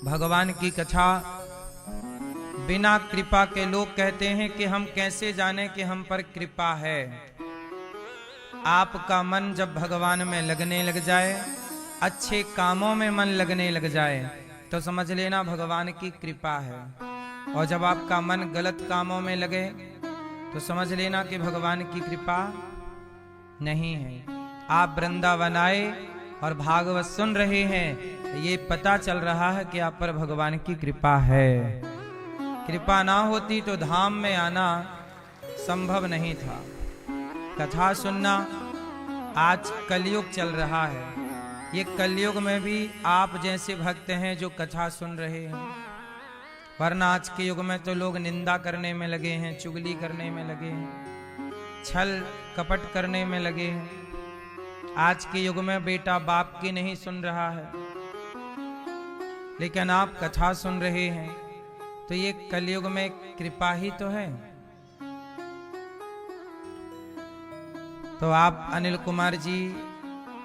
भगवान की कथा बिना कृपा के लोग कहते हैं कि हम कैसे जाने कि हम पर कृपा है। आपका मन जब भगवान में लगने लग जाए, अच्छे कामों में मन लगने लग जाए, तो समझ लेना भगवान की कृपा है। और जब आपका मन गलत कामों में लगे तो समझ लेना कि भगवान की कृपा नहीं है। आप वृंदावन आए और भागवत सुन रहे हैं, ये पता चल रहा है कि आप पर भगवान की कृपा है। कृपा ना होती तो धाम में आना संभव नहीं था। कथा सुनना, आज कलयुग चल रहा है, ये कलयुग में भी आप जैसे भक्त हैं जो कथा सुन रहे हैं। वरना आज के युग में तो लोग निंदा करने में लगे हैं, चुगली करने में लगे हैं, छल कपट करने में लगे हैं। आज के युग में बेटा बाप की नहीं सुन रहा है, लेकिन आप कथा सुन रहे हैं, तो ये कलयुग में कृपा ही तो है। तो आप अनिल कुमार जी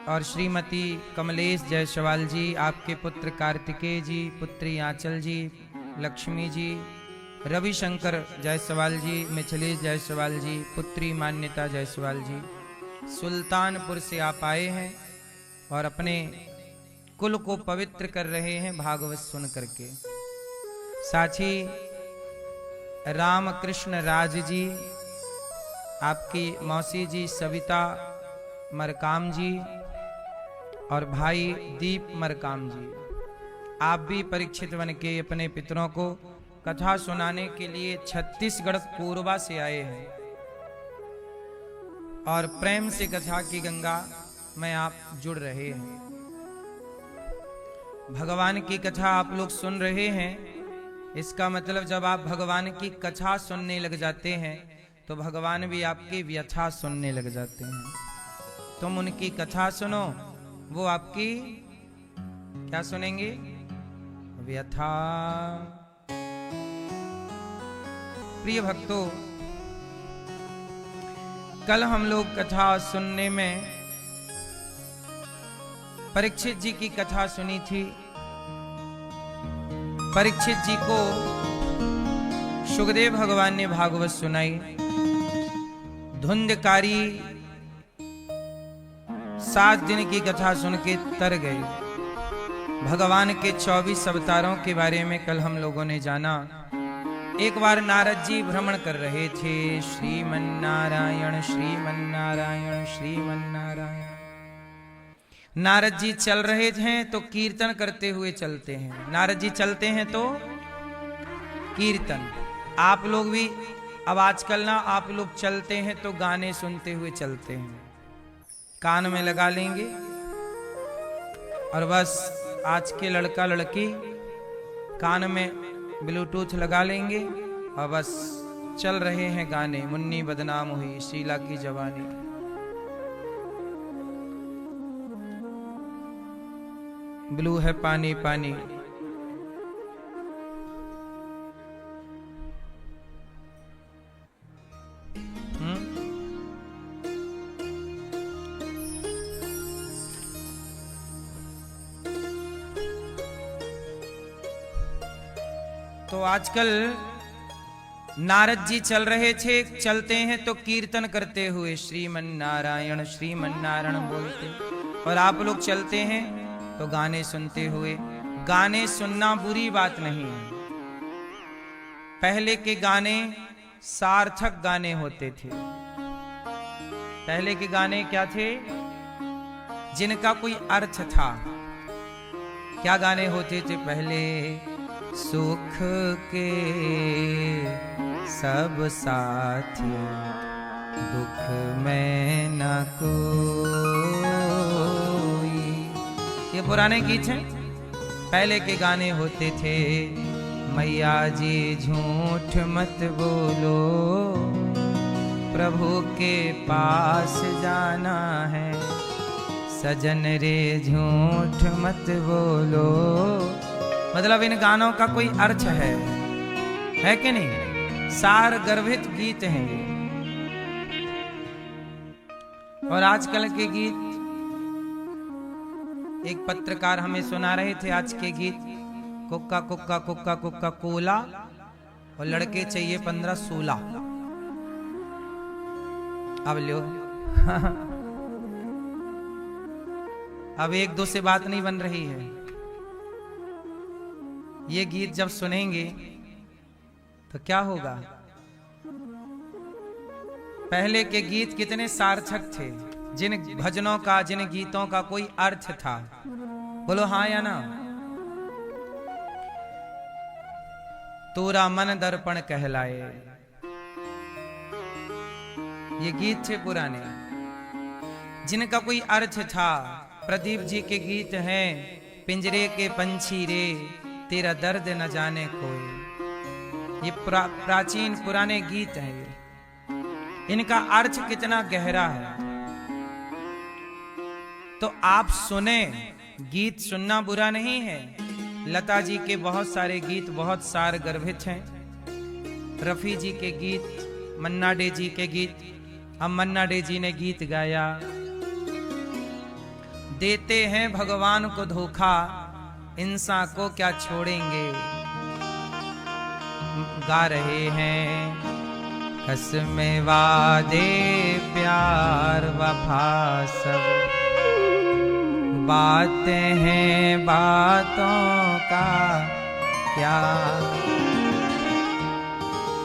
और श्रीमती कमलेश जायसवाल जी, आपके पुत्र कार्तिकेय जी, पुत्री आंचल जी, लक्ष्मी जी, रविशंकर जायसवाल जी, मिथिलेश जायसवाल जी, पुत्री मान्यता जायसवाल जी, सुल्तानपुर से आप आए हैं और अपने कुल को पवित्र कर रहे हैं भागवत सुन करके। साथी रामकृष्ण राज जी, आपकी मौसी जी सविता मरकाम जी और भाई दीप मरकाम जी, आप भी परीक्षित बन के अपने पितरों को कथा सुनाने के लिए छत्तीसगढ़ कोरबा से आए हैं और प्रेम से कथा की गंगा में आप जुड़ रहे हैं। भगवान की कथा आप लोग सुन रहे हैं, इसका मतलब जब आप भगवान की कथा सुनने लग जाते हैं तो भगवान भी आपकी व्यथा सुनने लग जाते हैं। तुम उनकी कथा सुनो, वो आपकी क्या सुनेंगे? व्यथा। प्रिय भक्तों, कल हम लोग कथा सुनने में परीक्षित जी की कथा सुनी थी। परीक्षित जी को सुखदेव भगवान ने भागवत सुनाई। धुंधकारी 7 दिन की कथा सुन के तर गए। भगवान के 24 अवतारों के बारे में कल हम लोगों ने जाना। एक बार नारद जी भ्रमण कर रहे थे, श्रीमन्नारायण श्रीमन्नारायण श्रीमन्नारायण। नारद जी चल रहे थे तो कीर्तन करते हुए चलते हैं। नारद जी चलते हैं तो कीर्तन। आप लोग भी अब आजकल ना, आप लोग चलते हैं तो गाने सुनते हुए चलते हैं, कान में लगा लेंगे और बस आज के लड़का लड़की कान में ब्लूटूथ लगा लेंगे और बस चल रहे हैं गाने। मुन्नी बदनाम हुई, शीला की जवानी। ब्लू है पानी पानी। तो आजकल नारद जी चल रहे थे, चलते हैं तो कीर्तन करते हुए श्रीमन्नारायण श्रीमन्नारायण बोलते, और आप लोग चलते हैं तो गाने सुनते हुए। गाने सुनना बुरी बात नहीं है। पहले के गाने सार्थक गाने होते थे। पहले के गाने क्या थे? जिनका कोई अर्थ था। क्या गाने होते थे पहले? सुख के सब साथी, दुख में न कोई। ये पुराने गीत हैं। पहले के गाने होते थे, मैया जी झूठ मत बोलो, प्रभु के पास जाना है, सजन रे झूठ मत बोलो। मतलब इन गानों का कोई अर्थ है कि नहीं? सार गर्भित गीत हैं ये। और आजकल के गीत, एक पत्रकार हमें सुना रहे थे आज के गीत, कुक्का कुक्का कुक्का कुक्का कोला, और लड़के चाहिए 15-16। अब लो अब एक दो से बात नहीं बन रही है। ये गीत जब सुनेंगे तो क्या होगा? पहले के गीत कितने सार्थक थे, जिन भजनों का, जिन गीतों का कोई अर्थ था। बोलो हाँ या ना? तोरा मन दर्पण कहलाए, ये गीत थे पुराने, जिनका कोई अर्थ था। प्रदीप जी के गीत हैं, पिंजरे के पंछी रे तेरा दर्द न जाने कोई। ये प्राचीन पुराने गीत हैं। ये इनका अर्थ कितना गहरा है। तो आप सुने, गीत सुनना बुरा नहीं है। लता जी के बहुत सारे गीत बहुत सार गर्भित हैं। रफी जी के गीत, मन्ना डे जी के गीत। अब मन्ना डे जी ने गीत गाया, देते हैं भगवान को धोखा, इंसान को क्या छोड़ेंगे। गा रहे हैं कसमें वादे प्यार वफा सब, बातें हैं बातों का क्या।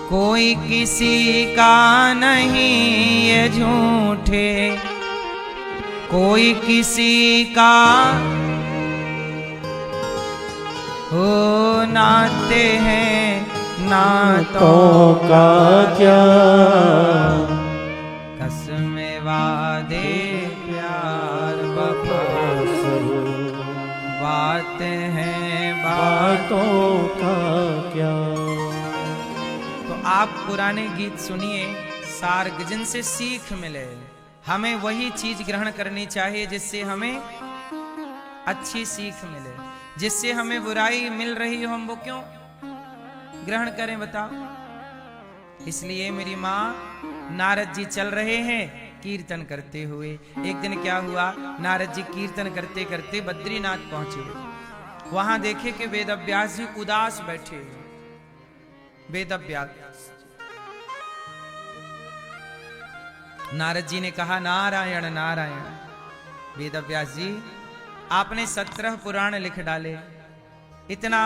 कोई किसी का नहीं ये झूठे, कोई किसी का हो नाते हैं नातों का क्या। कसमें वादे प्यार वफा सब, बातें हैं बातों का क्या। तो आप पुराने गीत सुनिए, सार जिनसे सीख मिले। हमें वही चीज ग्रहण करनी चाहिए जिससे हमें अच्छी सीख मिले। जिससे हमें बुराई मिल रही हो, हम वो क्यों ग्रहण करें बताओ। इसलिए मेरी माँ, नारद जी चल रहे हैं कीर्तन करते हुए। एक दिन क्या हुआ, नारद जी कीर्तन करते करते बद्रीनाथ पहुंचे। वहां देखे कि वेदव्यास जी उदास बैठे। वेदव्यास, नारद जी ने कहा नारायण नारायण। वेदव्यास जी, आपने 17 पुराण लिख डाले, इतना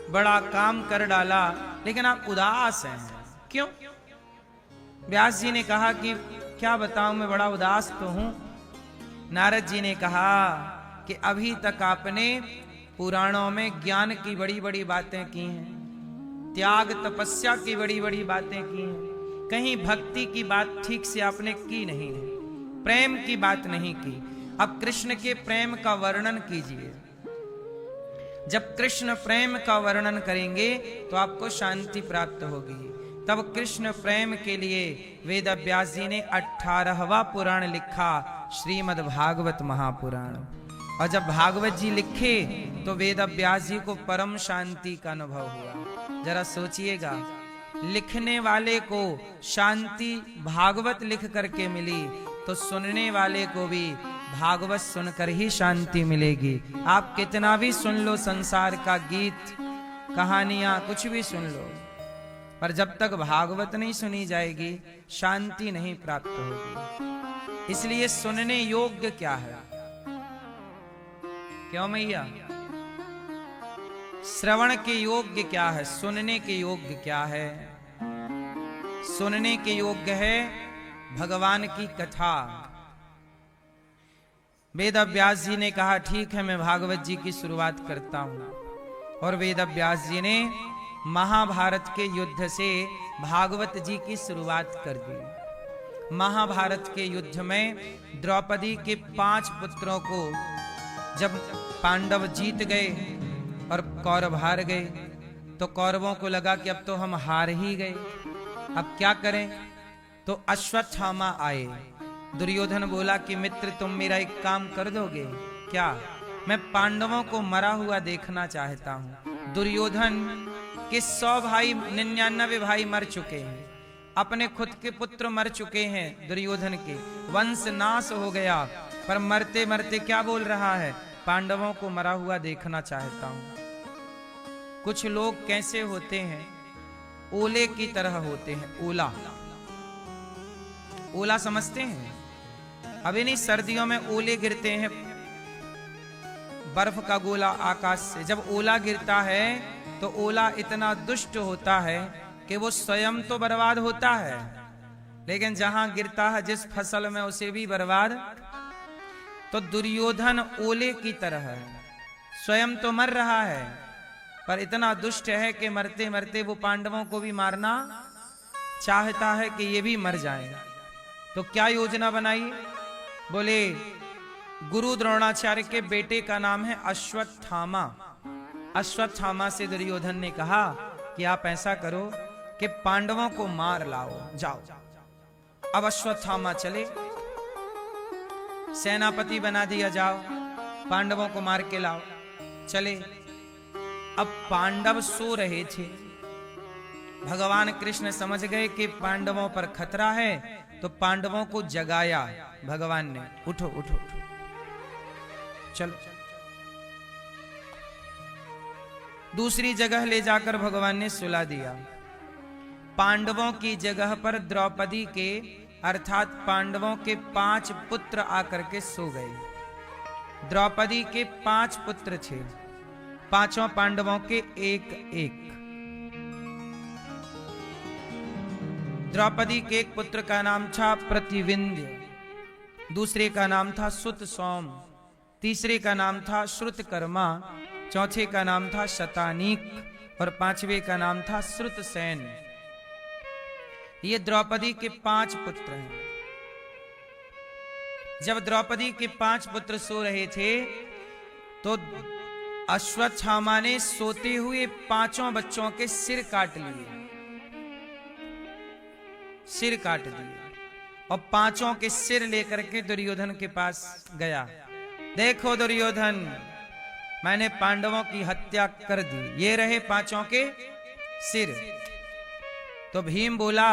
बड़ा काम कर डाला, लेकिन आप उदास हैं, क्यों? व्यास जी ने कहा कि क्या बताऊं, मैं बड़ा उदास तो हूं। नारद जी ने कहा कि अभी तक आपने पुराणों में ज्ञान की बड़ी बड़ी बातें की हैं, त्याग तपस्या की बड़ी बड़ी बातें की हैं, कहीं भक्ति की बात ठीक से आपने की नहीं है, प्रेम की बात नहीं की। अब कृष्ण के प्रेम का वर्णन कीजिए। जब कृष्ण प्रेम का वर्णन करेंगे तो आपको शांति प्राप्त होगी। तब कृष्ण प्रेम के लिए वेदव्यास जी ने 18वां पुराण लिखा, श्रीमद् भागवत महापुराण। और जब भागवत जी लिखे तो वेदव्यास जी को परम शांति का अनुभव हुआ। जरा सोचिएगा, लिखने वाले को शांति भागवत लिख करके मिली, तो सुनने वाले को भी भागवत सुनकर ही शांति मिलेगी। आप कितना भी सुन लो, संसार का गीत, कहानियां, कुछ भी सुन लो, पर जब तक भागवत नहीं सुनी जाएगी शांति नहीं प्राप्त होगी। इसलिए सुनने योग्य क्या है? क्यों मैया? श्रवण के योग्य क्या है? सुनने के योग्य क्या है? सुनने के योग्य है भगवान की कथा। वेदव्यास जी ने कहा ठीक है, मैं भागवत जी की शुरुआत करता हूं। और वेदव्यास जी ने महाभारत के युद्ध से भागवत जी की शुरुआत कर दी। महाभारत के युद्ध में द्रौपदी के 5 पुत्रों को जब पांडव जीत गए और कौरव हार गए, तो कौरवों को लगा कि अब तो हम हार ही गए, अब क्या करें। तो अश्वत्थामा आए। दुर्योधन बोला कि मित्र, तुम मेरा एक काम कर दोगे क्या? मैं पांडवों को मरा हुआ देखना चाहता हूं। दुर्योधन के 100 भाई, 99 भाई मर चुके हैं, अपने खुद के पुत्र मर चुके हैं, दुर्योधन के वंश नाश हो गया, पर मरते मरते क्या बोल रहा है? पांडवों को मरा हुआ देखना चाहता हूं। कुछ लोग कैसे होते हैं, ओले की तरह होते हैं। ओला, ओला समझते हैं? अभी नहीं, सर्दियों में ओले गिरते हैं, बर्फ का गोला आकाश से। जब ओला गिरता है तो ओला इतना दुष्ट होता है कि वो स्वयं तो बर्बाद होता है, लेकिन जहां गिरता है जिस फसल में, उसे भी बर्बाद। तो दुर्योधन ओले की तरह है, स्वयं तो मर रहा है पर इतना दुष्ट है कि मरते मरते वो पांडवों को भी मारना चाहता है कि ये भी मर जाए। तो क्या योजना बनाई? बोले गुरु द्रोणाचार्य के बेटे का नाम है अश्वत्थामा। अश्वत्थामा से दुर्योधन ने कहा कि आप ऐसा करो कि पांडवों को मार लाओ, जाओ। अब अश्वत्थामा चले, सेनापति बना दिया, जाओ पांडवों को मार के लाओ। चले। अब पांडव सो रहे थे, भगवान कृष्ण समझ गए कि पांडवों पर खतरा है, तो पांडवों को जगाया भगवान ने, उठो उठो उठो, चलो। दूसरी जगह ले जाकर भगवान ने सुला दिया। पांडवों की जगह पर द्रौपदी के, अर्थात पांडवों के 5 पुत्र आकर के सो गए। द्रौपदी के 5 पुत्र थे, पांचों पांडवों के एक एक। द्रौपदी के एक पुत्र का नाम था प्रतिविंध्य, दूसरे का नाम था सुत सौम, तीसरे का नाम था श्रुतकर्मा, चौथे का नाम था शतानीक और पांचवे का नाम था श्रुतसेन। ये द्रौपदी के 5 पुत्र हैं। जब द्रौपदी के 5 पुत्र सो रहे थे तो अश्वत्थामा ने सोते हुए 5 बच्चों के सिर काट लिए, सिर काट दिए और 5 के सिर लेकर के दुर्योधन के पास गया। देखो दुर्योधन, मैंने पांडवों की हत्या कर दी, ये रहे 5 के सिर। तो भीम बोला,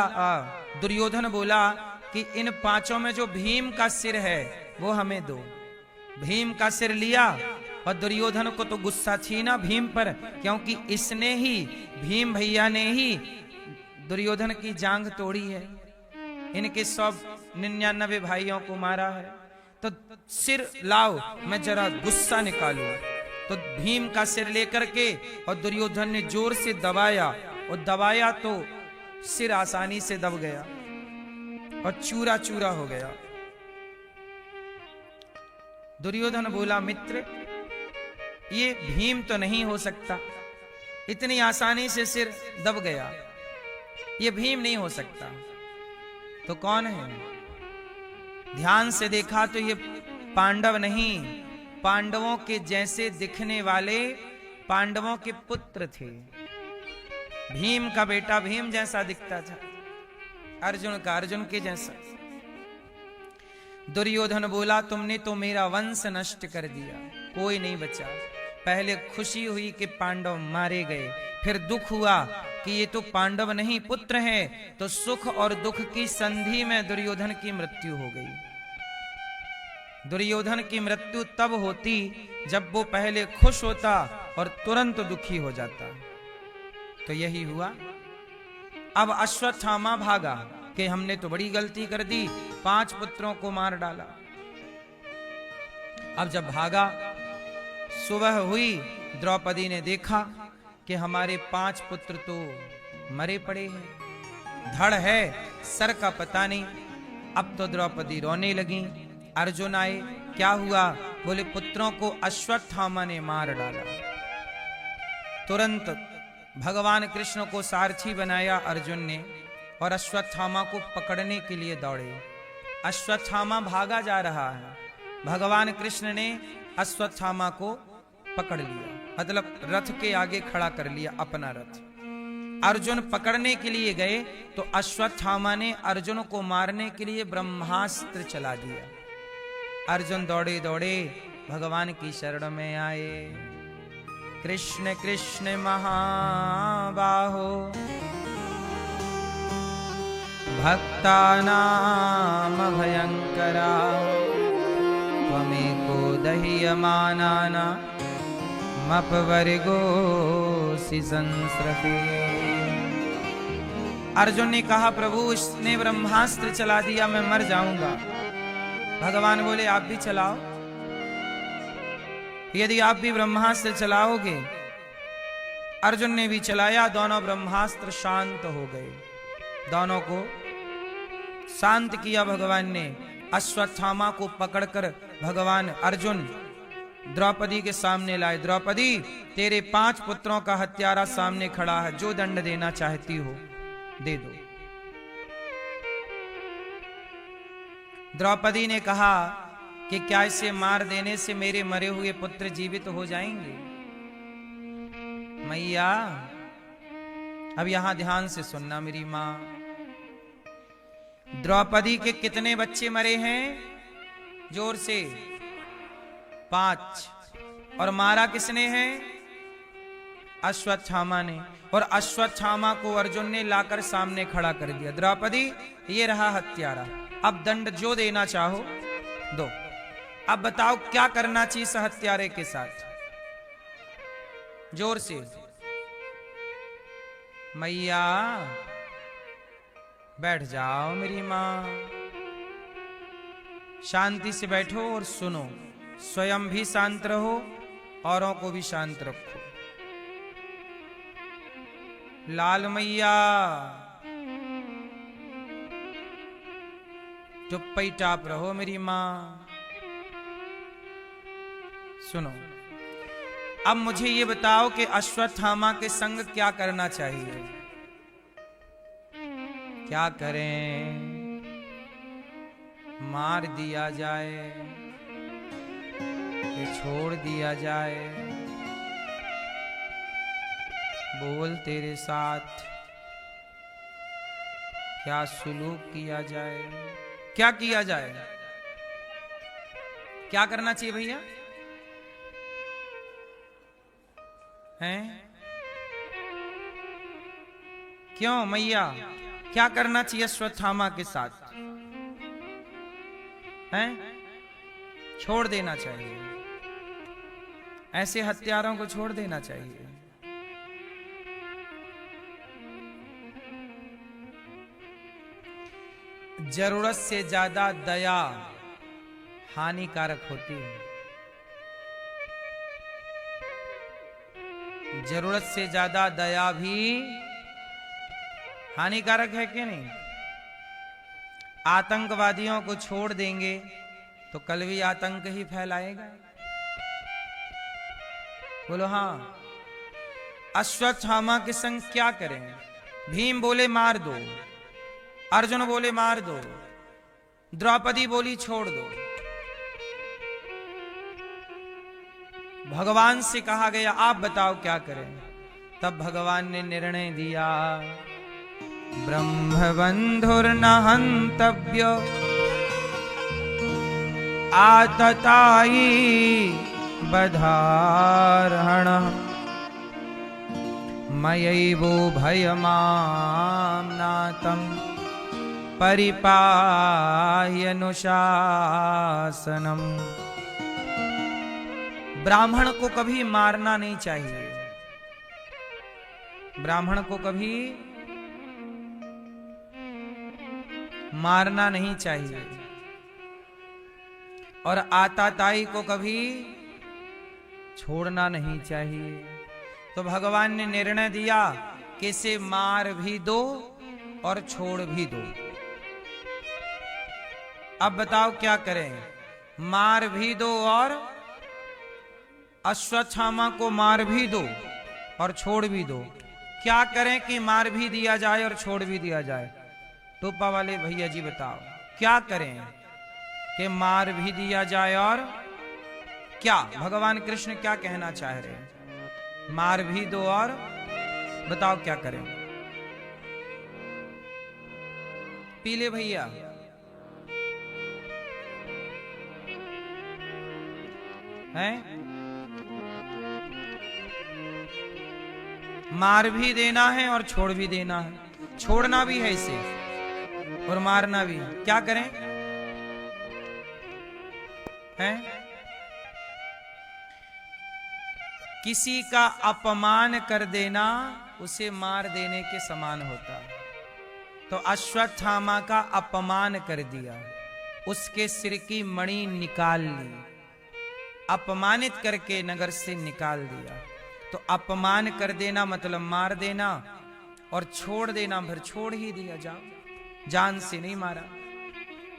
दुर्योधन बोला कि इन 5 में जो भीम का सिर है वो हमें दो। भीम का सिर लिया और दुर्योधन को तो गुस्सा थी ना भीम पर, क्योंकि इसने ही, भीम भैया ने ही दुर्योधन की जांघ तोड़ी है, इनके 199 भाइयों को मारा है। तो सिर लाओ, मैं जरा गुस्सा निकालूं। तो भीम का सिर लेकर के और दुर्योधन ने जोर से दबाया, और दबाया तो सिर आसानी से दब गया और चूरा चूरा हो गया। दुर्योधन बोला, मित्र ये भीम तो नहीं हो सकता, इतनी आसानी से सिर दब गया, ये भीम नहीं हो सकता। तो कौन है? ध्यान से देखा तो ये पांडव नहीं, पांडवों के जैसे दिखने वाले पांडवों के पुत्र थे। भीम का बेटा भीम जैसा दिखता था, अर्जुन का अर्जुन के जैसा। दुर्योधन बोला, तुमने तो मेरा वंश नष्ट कर दिया, कोई नहीं बचा। पहले खुशी हुई कि पांडव मारे गए, फिर दुख हुआ कि ये तो पांडव नहीं पुत्र हैं, तो सुख और दुख की संधि में दुर्योधन की मृत्यु हो गई। दुर्योधन की मृत्यु तब होती जब वो पहले खुश होता और तुरंत दुखी हो जाता। तो यही हुआ। अब अश्वत्थामा भागा कि हमने तो बड़ी गलती कर दी, 5 पुत्रों को मार डाला। अब जब भागा, सुबह हुई, द्रौपदी ने देखा कि हमारे 5 पुत्र तो मरे पड़े हैं, धड़ है, सर का पता नहीं। अब तो द्रौपदी रोने लगी। अर्जुन आए, क्या हुआ? बोले पुत्रों को अश्वत्थामा ने मार डाला। तुरंत भगवान कृष्ण को सारथी बनाया अर्जुन ने और अश्वत्थामा को पकड़ने के लिए दौड़े। अश्वत्थामा भागा जा रहा है, भगवान कृष्ण ने अश्वत्थामा को पकड़ लिया, मतलब रथ के आगे खड़ा कर लिया अपना रथ। अर्जुन पकड़ने के लिए गए तो अश्वत्थामा ने अर्जुन को मारने के लिए ब्रह्मास्त्र चला दिया। अर्जुन दौड़े दौड़े भगवान की शरण में आए। कृष्ण कृष्ण महाबाहो भक्तानाम भयंकरा त्वमेको दह्यमानाना मपवर्गो सि संस्रते। अर्जुन ने कहा प्रभु इसने ब्रह्मास्त्र चला दिया, मैं मर जाऊंगा। भगवान बोले आप भी चलाओ, यदि आप भी ब्रह्मास्त्र चलाओगे। अर्जुन ने भी चलाया, दोनों ब्रह्मास्त्र शांत हो गए। दोनों को शांत किया भगवान ने। अश्वत्थामा को पकड़कर भगवान अर्जुन द्रौपदी के सामने लाए। द्रौपदी तेरे 5 पुत्रों का हत्यारा सामने खड़ा है, जो दंड देना चाहती हो दे दो। द्रौपदी ने कहा कि क्या इसे मार देने से मेरे मरे हुए पुत्र जीवित हो जाएंगे? मैया अब यहां ध्यान से सुनना मेरी मां। द्रौपदी के कितने बच्चे मरे हैं? जोर से 5। और मारा किसने है? अश्वत्थामा ने। और अश्वत्थामा को अर्जुन ने लाकर सामने खड़ा कर दिया। द्रौपदी ये रहा हत्यारा, अब दंड जो देना चाहो दो। अब बताओ क्या करना चाहिए इस हत्यारे के साथ? जोर से। मैया बैठ जाओ मेरी मां, शांति से बैठो और सुनो। स्वयं भी शांत रहो, औरों को भी शांत रखो। लाल मैया चुप्पी टाप रहो मेरी मां। सुनो, अब मुझे ये बताओ कि अश्वत्थामा के संग क्या करना चाहिए? क्या करें? मार दिया जाए कि छोड़ दिया जाए? बोल तेरे साथ क्या सुलूक किया जाए? क्या किया जाए? क्या करना चाहिए भैया? हैं? क्यों मैया क्या करना चाहिए अश्वत्थामा के साथ? हैं? छोड़ देना चाहिए। ऐसे हत्यारों को छोड़ देना चाहिए। जरूरत से ज्यादा दया हानिकारक होती है। जरूरत से ज्यादा दया भी हानिकारक है कि नहीं? आतंकवादियों को छोड़ देंगे तो कल भी आतंक ही फैलाएगा। बोलो हाँ। अश्वत्थामा के संग क्या करें? भीम बोले मार दो, अर्जुन बोले मार दो, द्रौपदी बोली छोड़ दो। भगवान से कहा गया आप बताओ क्या करें? तब भगवान ने निर्णय दिया, ब्रह्मबंधुर्न हंतव्य आततायी बधार्हण मयैवो भयमाम्नातं परिपाह्यनुशासनम्। ब्राह्मण को कभी मारना नहीं चाहिए। ब्राह्मण को कभी मारना नहीं चाहिए। और आताताई को कभी छोड़ना नहीं चाहिए। तो भगवान ने निर्णय दिया कि इसे मार भी दो और छोड़ भी दो। अब बताओ क्या करें? मार भी दो और अश्वत्थामा को मार भी दो और छोड़ भी दो। क्या करें कि मार भी दिया जाए और छोड़ भी दिया जाए? टोपा वाले भैया जी बताओ क्या करें कि मार भी दिया जाए और क्या भगवान कृष्ण क्या कहना चाह रहे हैं? मार भी दो और बताओ क्या करें? पीले भैया हैं? मार भी देना है और छोड़ भी देना है। छोड़ना भी है इसे और मारना भी। क्या करें? हैं? किसी का अपमान कर देना उसे मार देने के समान होता है। तो अश्वत्थामा का अपमान कर दिया, उसके सिर की मणि निकाल ली, अपमानित करके नगर से निकाल दिया। तो अपमान कर देना मतलब मार देना, और छोड़ देना फिर छोड़ ही दिया, जाओ, जान से नहीं मारा,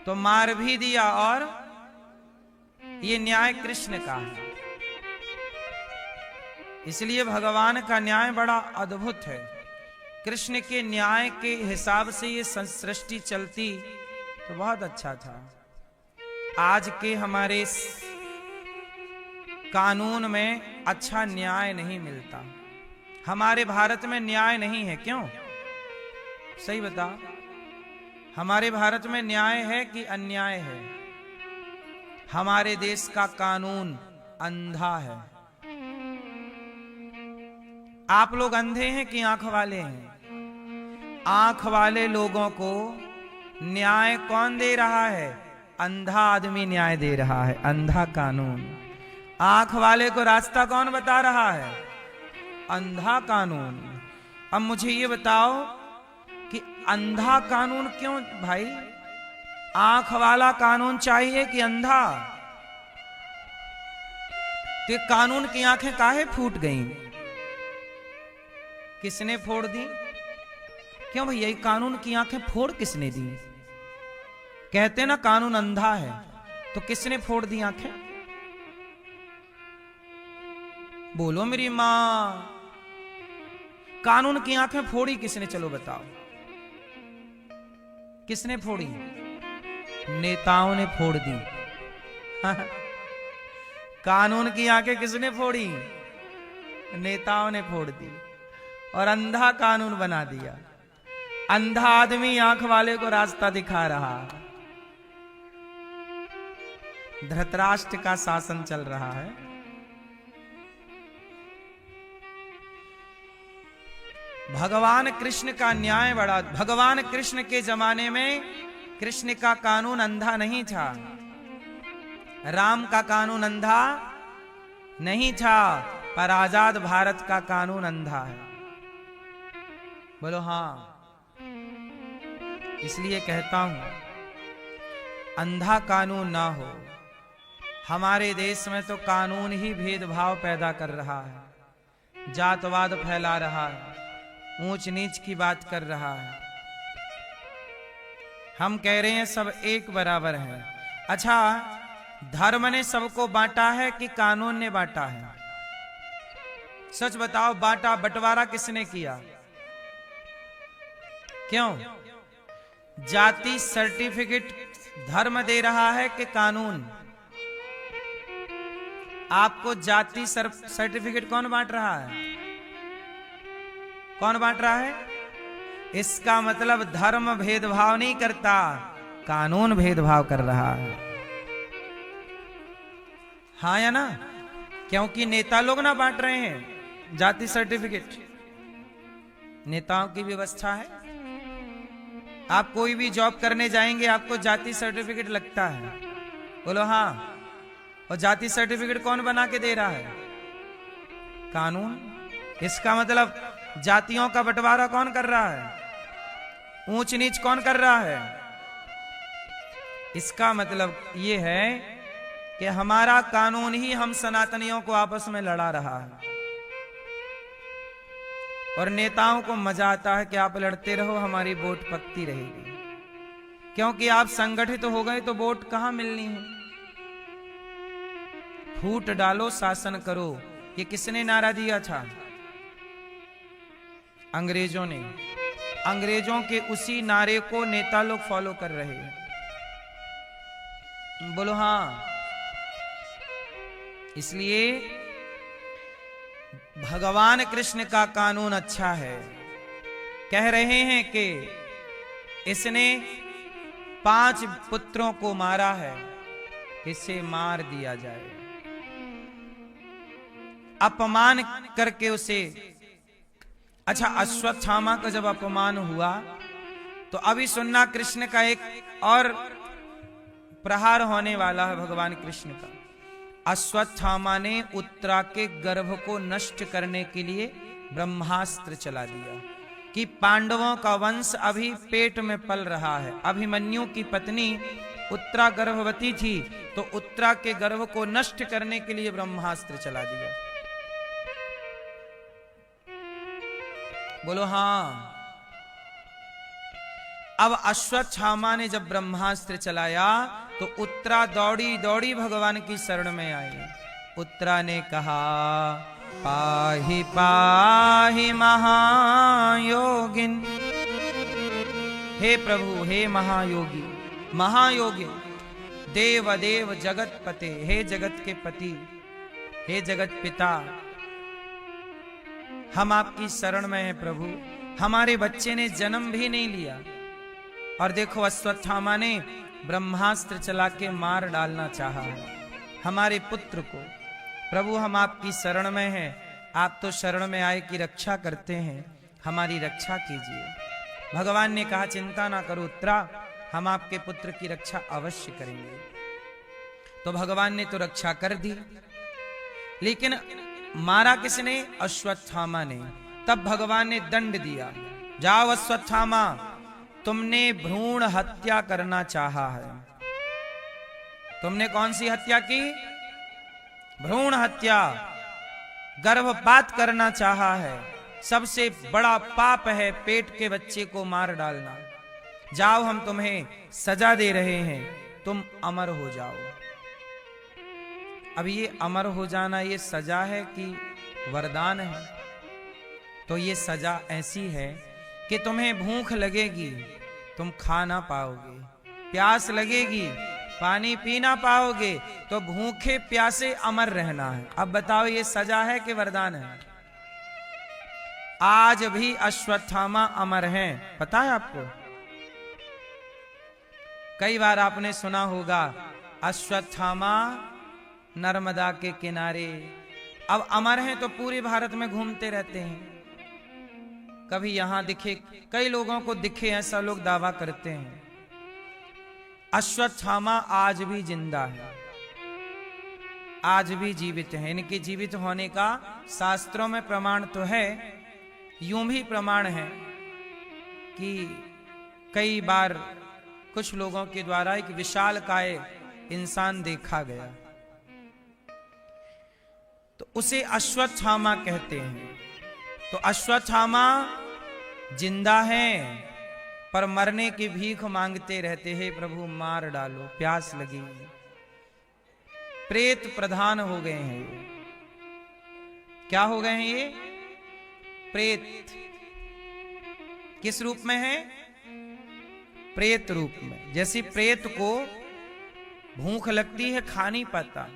तो मार भी दिया। और ये न्याय कृष्ण का है। इसलिए भगवान का न्याय बड़ा अद्भुत है। कृष्ण के न्याय के हिसाब से ये सृष्टि चलती तो बहुत अच्छा था। आज के हमारे कानून में अच्छा न्याय नहीं मिलता। हमारे भारत में न्याय नहीं है, क्यों? सही बता, हमारे भारत में न्याय है कि अन्याय है? हमारे देश का कानून अंधा है। आप लोग अंधे हैं कि आंख वाले हैं? आंख वाले लोगों को न्याय कौन दे रहा है? अंधा आदमी न्याय दे रहा है, अंधा कानून। आंख वाले को रास्ता कौन बता रहा है? अंधा कानून। अब मुझे ये बताओ कि अंधा कानून क्यों भाई? आंख वाला कानून चाहिए कि अंधा? तो कानून की आंखें काहे फूट गईं? किसने फोड़ दी? क्यों भैया, ये कानून की आंखें फोड़ किसने दी? कहते ना कानून अंधा है, तो किसने फोड़ दी आंखें? बोलो मेरी मां, कानून की आंखें फोड़ी किसने? चलो बताओ, किसने फोड़ी? नेताओं ने फोड़ दी। कानून की आंखें किसने फोड़ी? नेताओं ने फोड़ दी और अंधा कानून बना दिया। अंधा आदमी आंख वाले को रास्ता दिखा रहा। धृतराष्ट्र का शासन चल रहा है। भगवान कृष्ण का न्याय बड़ा। भगवान कृष्ण के जमाने में कृष्ण का कानून अंधा नहीं था, राम का कानून अंधा नहीं था, पर आजाद भारत का कानून अंधा है। बोलो हां। इसलिए कहता हूं, अंधा कानून ना हो। हमारे देश में तो कानून ही भेदभाव पैदा कर रहा है, जातवाद फैला रहा है, ऊंच नीच की बात कर रहा है। हम कह रहे हैं सब एक बराबर है। अच्छा, धर्म ने सबको बांटा है कि कानून ने बांटा है? सच बताओ, बांटा बंटवारा किसने किया? क्यों? जाति सर्टिफिकेट धर्म दे रहा है कि कानून? आपको जाति सर्टिफिकेट कौन बांट रहा है? कौन बांट रहा है? इसका मतलब धर्म भेदभाव नहीं करता, कानून भेदभाव कर रहा है। हाँ या ना? क्योंकि नेता लोग ना बांट रहे हैं जाति सर्टिफिकेट। नेताओं की व्यवस्था है। आप कोई भी जॉब करने जाएंगे, आपको जाति सर्टिफिकेट लगता है। बोलो हाँ। और जाति सर्टिफिकेट कौन बना के दे रहा है? कानून। इसका मतलब जातियों का बंटवारा कौन कर रहा है? ऊंच नीच कौन कर रहा है? इसका मतलब यह है कि हमारा कानून ही हम सनातनियों को आपस में लड़ा रहा है। और नेताओं को मजा आता है कि आप लड़ते रहो, हमारी वोट पकती रहेगी। क्योंकि आप संगठित हो गए तो वोट कहां मिलनी है? फूट डालो, शासन करो, ये किसने नारा दिया था? अंग्रेजों ने। अंग्रेजों के उसी नारे को नेता लोग फॉलो कर रहे हैं। बोलो हाँ। इसलिए भगवान कृष्ण का कानून अच्छा है। कह रहे हैं कि इसने 5 पुत्रों को मारा है, इसे मार दिया जाए। अपमान करके उसे। अच्छा, अश्वत्थामा का जब अपमान हुआ तो अभी सुनना, कृष्ण का एक और प्रहार होने वाला है। भगवान कृष्ण का अश्वत्थामा ने उत्तरा के गर्भ को नष्ट करने के लिए ब्रह्मास्त्र चला दिया कि पांडवों का वंश अभी पेट में पल रहा है। अभिमन्यु की पत्नी उत्तरा गर्भवती थी, तो उत्तरा के गर्भ को नष्ट करने के लिए ब्रह्मास्त्र चला दिया। बोलो हाँ। अब अश्वत्थामा ने जब ब्रह्मास्त्र चलाया तो उत्तरा दौड़ी दौड़ी भगवान की शरण में आई। उत्तरा ने कहा, पाहि पाहि महायोगिन। हे प्रभु, हे महायोगी, महायोगी, देव देव जगत पते, हे जगत के पति, हे जगत पिता, हम आपकी शरण में हैं प्रभु। हमारे बच्चे ने जन्म भी नहीं लिया और देखो अश्वत्थामा ने ब्रह्मास्त्र चला के मार डालना चाहा है हमारे पुत्र को। प्रभु हम आपकी शरण में हैं, आप तो शरण में आए कि रक्षा करते हैं, हमारी रक्षा कीजिए। भगवान ने कहा, चिंता ना करो उत्तरा, हम आपके पुत्र की रक्षा अवश्य करेंगे। तो भगवान ने तो रक्षा कर दी, लेकिन मारा किसने? अश्वत्थामा ने। तब भगवान ने दंड दिया, जाओ अश्वत्थामा, तुमने भ्रूण हत्या करना चाहा है। तुमने कौन सी हत्या की? भ्रूण हत्या, गर्भपात करना चाहा है। सबसे बड़ा पाप है पेट के बच्चे को मार डालना। जाओ, हम तुम्हें सजा दे रहे हैं, तुम अमर हो जाओ। अब ये अमर हो जाना ये सजा है कि वरदान है? तो ये सजा ऐसी है कि तुम्हें भूख लगेगी, तुम खा ना पाओगे, प्यास लगेगी, पानी पी ना पाओगे, तो भूखे प्यासे अमर रहना है। अब बताओ ये सजा है कि वरदान है? आज भी अश्वत्थामा अमर हैं, पता है आपको? कई बार आपने सुना होगा अश्वत्थामा नर्मदा के किनारे। अब अमर हैं तो पूरे भारत में घूमते रहते हैं, कभी यहां दिखे, कई लोगों को दिखे, ऐसा लोग दावा करते हैं। अश्वत्थामा आज भी जिंदा है, आज भी जीवित है। इनके जीवित होने का शास्त्रों में प्रमाण तो है, यूं भी प्रमाण है कि कई बार कुछ लोगों के द्वारा एक विशालकाय इंसान देखा गया, तो उसे अश्वत्थामा कहते हैं। तो अश्वत्थामा जिंदा हैं पर मरने की भीख मांगते रहते हैं, प्रभु मार डालो, प्यास लगी। प्रेत प्रधान हो गए हैं ये। क्या हो गए हैं ये? प्रेत। किस रूप में है? प्रेत रूप में। जैसे प्रेत को भूख लगती है, खा नहीं पाता,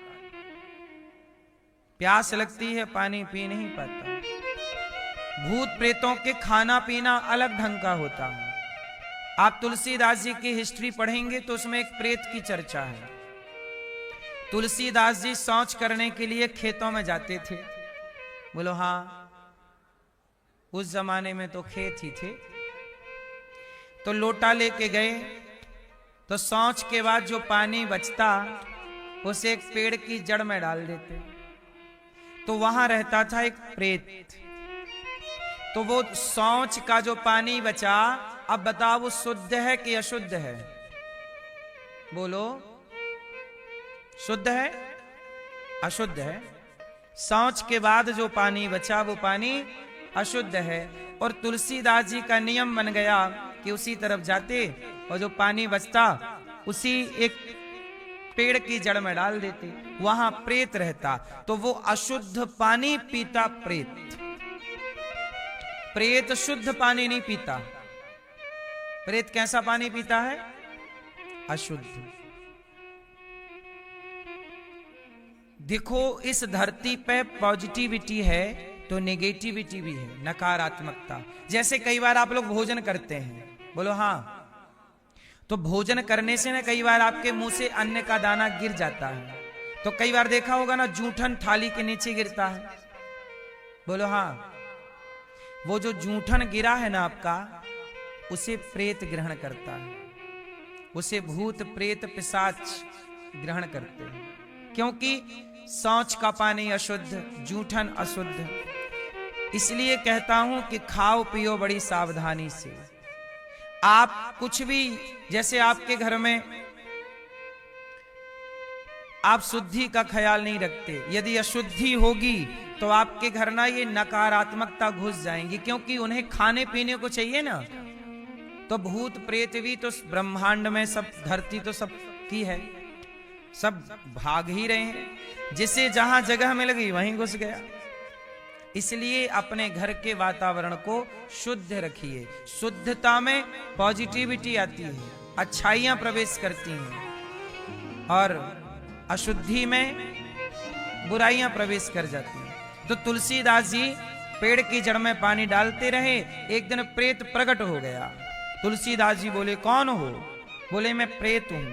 प्यास लगती है, पानी पी नहीं पाता। भूत प्रेतों के खाना पीना अलग ढंग का होता है। आप तुलसीदास जी की हिस्ट्री पढ़ेंगे तो उसमें एक प्रेत की चर्चा है। तुलसीदास जी शौच करने के लिए खेतों में जाते थे। बोलो हाँ, उस जमाने में तो खेत ही थे। तो लोटा लेके गए, तो शौच के बाद जो पानी बचता उसे एक पेड़ की जड़ में डाल देते, तो वहां रहता था एक प्रेत। तो वो शौच का जो पानी बचा, अब बताओ वो शुद्ध है कि अशुद्ध है? बोलो, शुद्ध है? अशुद्ध है। शौच के बाद जो पानी बचा वो पानी अशुद्ध है। और तुलसीदास जी का नियम बन गया कि उसी तरफ जाते और जो पानी बचता उसी एक पेड़ की जड़ में डाल देते, वहां प्रेत रहता। तो वो अशुद्ध पानी पीता प्रेत। प्रेत शुद्ध पानी नहीं पीता। प्रेत कैसा पानी पीता है? अशुद्ध। देखो, इस धरती पे पॉजिटिविटी है तो नेगेटिविटी भी है, नकारात्मकता। जैसे कई बार आप लोग भोजन करते हैं, बोलो हाँ, तो भोजन करने से ना कई बार आपके मुंह से अन्न का दाना गिर जाता है। तो कई बार देखा होगा ना, जूठन थाली के नीचे गिरता है। बोलो हाँ, वो जो जूठन गिरा है ना आपका, उसे प्रेत ग्रहण करता है, उसे भूत प्रेत पिशाच ग्रहण करते हैं। क्योंकि शौच का पानी अशुद्ध, जूठन अशुद्ध। इसलिए कहता हूं कि खाओ पियो बड़ी सावधानी से। आप कुछ भी, जैसे आपके घर में आप शुद्धि का ख्याल नहीं रखते, यदि अशुद्धि होगी तो आपके घर ना ये नकारात्मकता घुस जाएंगी, क्योंकि उन्हें खाने पीने को चाहिए ना। तो भूत प्रेत भी तो ब्रह्मांड में सब, धरती तो सब की है, सब भाग ही रहे हैं, जिसे जहां जगह मिल गई वहीं घुस गया। इसलिए अपने घर के वातावरण को शुद्ध रखिए। शुद्धता में पॉजिटिविटी आती है, अच्छाइयां प्रवेश करती हैं, और अशुद्धि में बुराइयां प्रवेश कर जाती हैं। तो तुलसीदास जी पेड़ की जड़ में पानी डालते रहे। एक दिन प्रेत प्रकट हो गया। तुलसीदास जी बोले कौन हो? बोले मैं प्रेत हूं।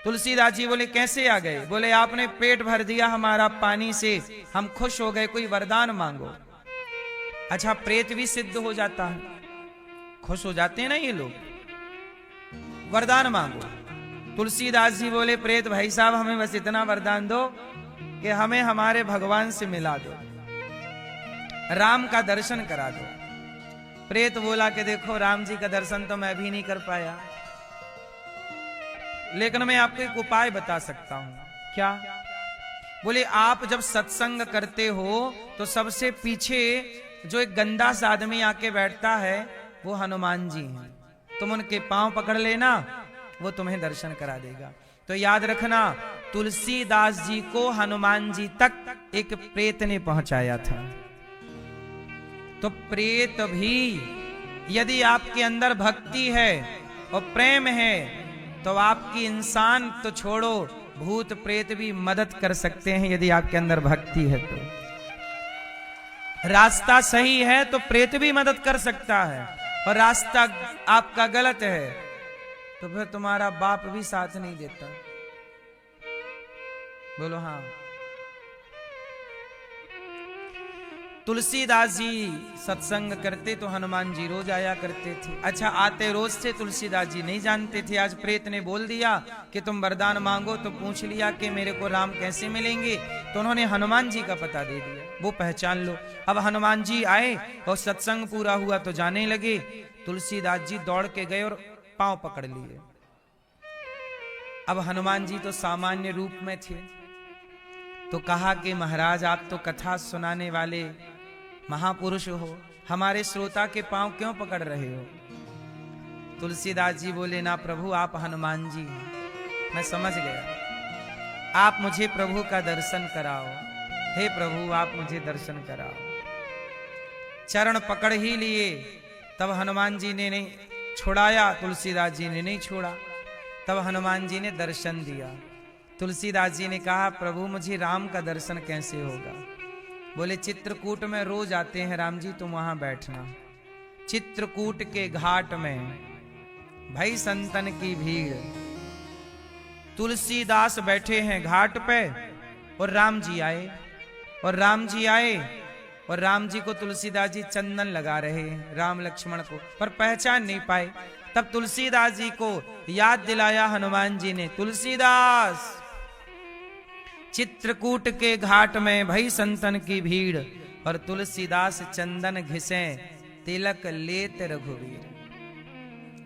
तुलसीदास जी बोले कैसे आ गए? बोले आपने पेट भर दिया हमारा पानी से, हम खुश हो गए, कोई वरदान मांगो। अच्छा, प्रेत भी सिद्ध हो जाता है, खुश हो जाते हैं ना ये लोग, वरदान मांगो। तुलसीदास जी बोले प्रेत भाई साहब हमें बस इतना वरदान दो कि हमें हमारे भगवान से मिला दो, राम का दर्शन करा दो। प्रेत बोला कि देखो राम जी का दर्शन तो मैं भी नहीं कर पाया, लेकिन मैं आपको एक उपाय बता सकता हूं। क्या? बोले आप जब सत्संग करते हो तो सबसे पीछे जो एक गंदा सा आदमी आके बैठता है वो हनुमान जी हैं, तुम उनके पांव पकड़ लेना, वो तुम्हें दर्शन करा देगा। तो याद रखना, तुलसीदास जी को हनुमान जी तक एक प्रेत ने पहुंचाया था। तो प्रेत भी यदि आपके अंदर भक्ति है और प्रेम है तो आपकी इंसान तो छोड़ो, भूत प्रेत भी मदद कर सकते हैं यदि आपके अंदर भक्ति है तो। रास्ता सही है तो प्रेत भी मदद कर सकता है, और रास्ता आपका गलत है तो फिर तुम्हारा बाप भी साथ नहीं देता। बोलो हाँ। तुलसीदास जी सत्संग करते तो हनुमान जी रोज आया करते थे। अच्छा, आते रोज थे, तुलसीदास जी नहीं जानते थे। आज प्रेत ने बोल दिया कि तुम वरदान मांगो, तो पूछ लिया कि मेरे को राम कैसे मिलेंगे, तो उन्होंने हनुमान जी का पता दे दिया, वो पहचान लो। अब हनुमान जी आए और सत्संग पूरा हुआ तो जाने लगे। तुलसीदास जी दौड़ के गए और पांव पकड़ लिए। अब हनुमान जी तो सामान्य रूप में थे, तो कहा कि महाराज आप तो कथा सुनाने वाले महापुरुष हो, हमारे श्रोता के पांव क्यों पकड़ रहे हो? तुलसीदास जी बोले ना प्रभु, आप हनुमान जी हैं, मैं समझ गया, आप मुझे प्रभु का दर्शन कराओ। हे प्रभु आप मुझे दर्शन कराओ। चरण पकड़ ही लिए, तब हनुमान जी ने नहीं छुड़ाया, तुलसीदास जी ने नहीं छोड़ा। तब हनुमान जी ने दर्शन दिया। तुलसीदास जी ने कहा प्रभु मुझे राम का दर्शन कैसे होगा? बोले चित्रकूट में रोज आते हैं राम जी, तुम वहां बैठना। चित्रकूट के घाट में भाई संतन की भीड़, तुलसीदास बैठे हैं घाट पे और राम जी आए, और राम जी आए और राम जी को तुलसीदास जी चंदन लगा रहे हैं, राम लक्ष्मण को, पर पहचान नहीं पाए। तब तुलसीदास जी को याद दिलाया हनुमान जी ने, तुलसीदास चित्रकूट के घाट में भई संतन की भीड़, और तुलसीदास चंदन घिसे तिलक लेत रघुवीर।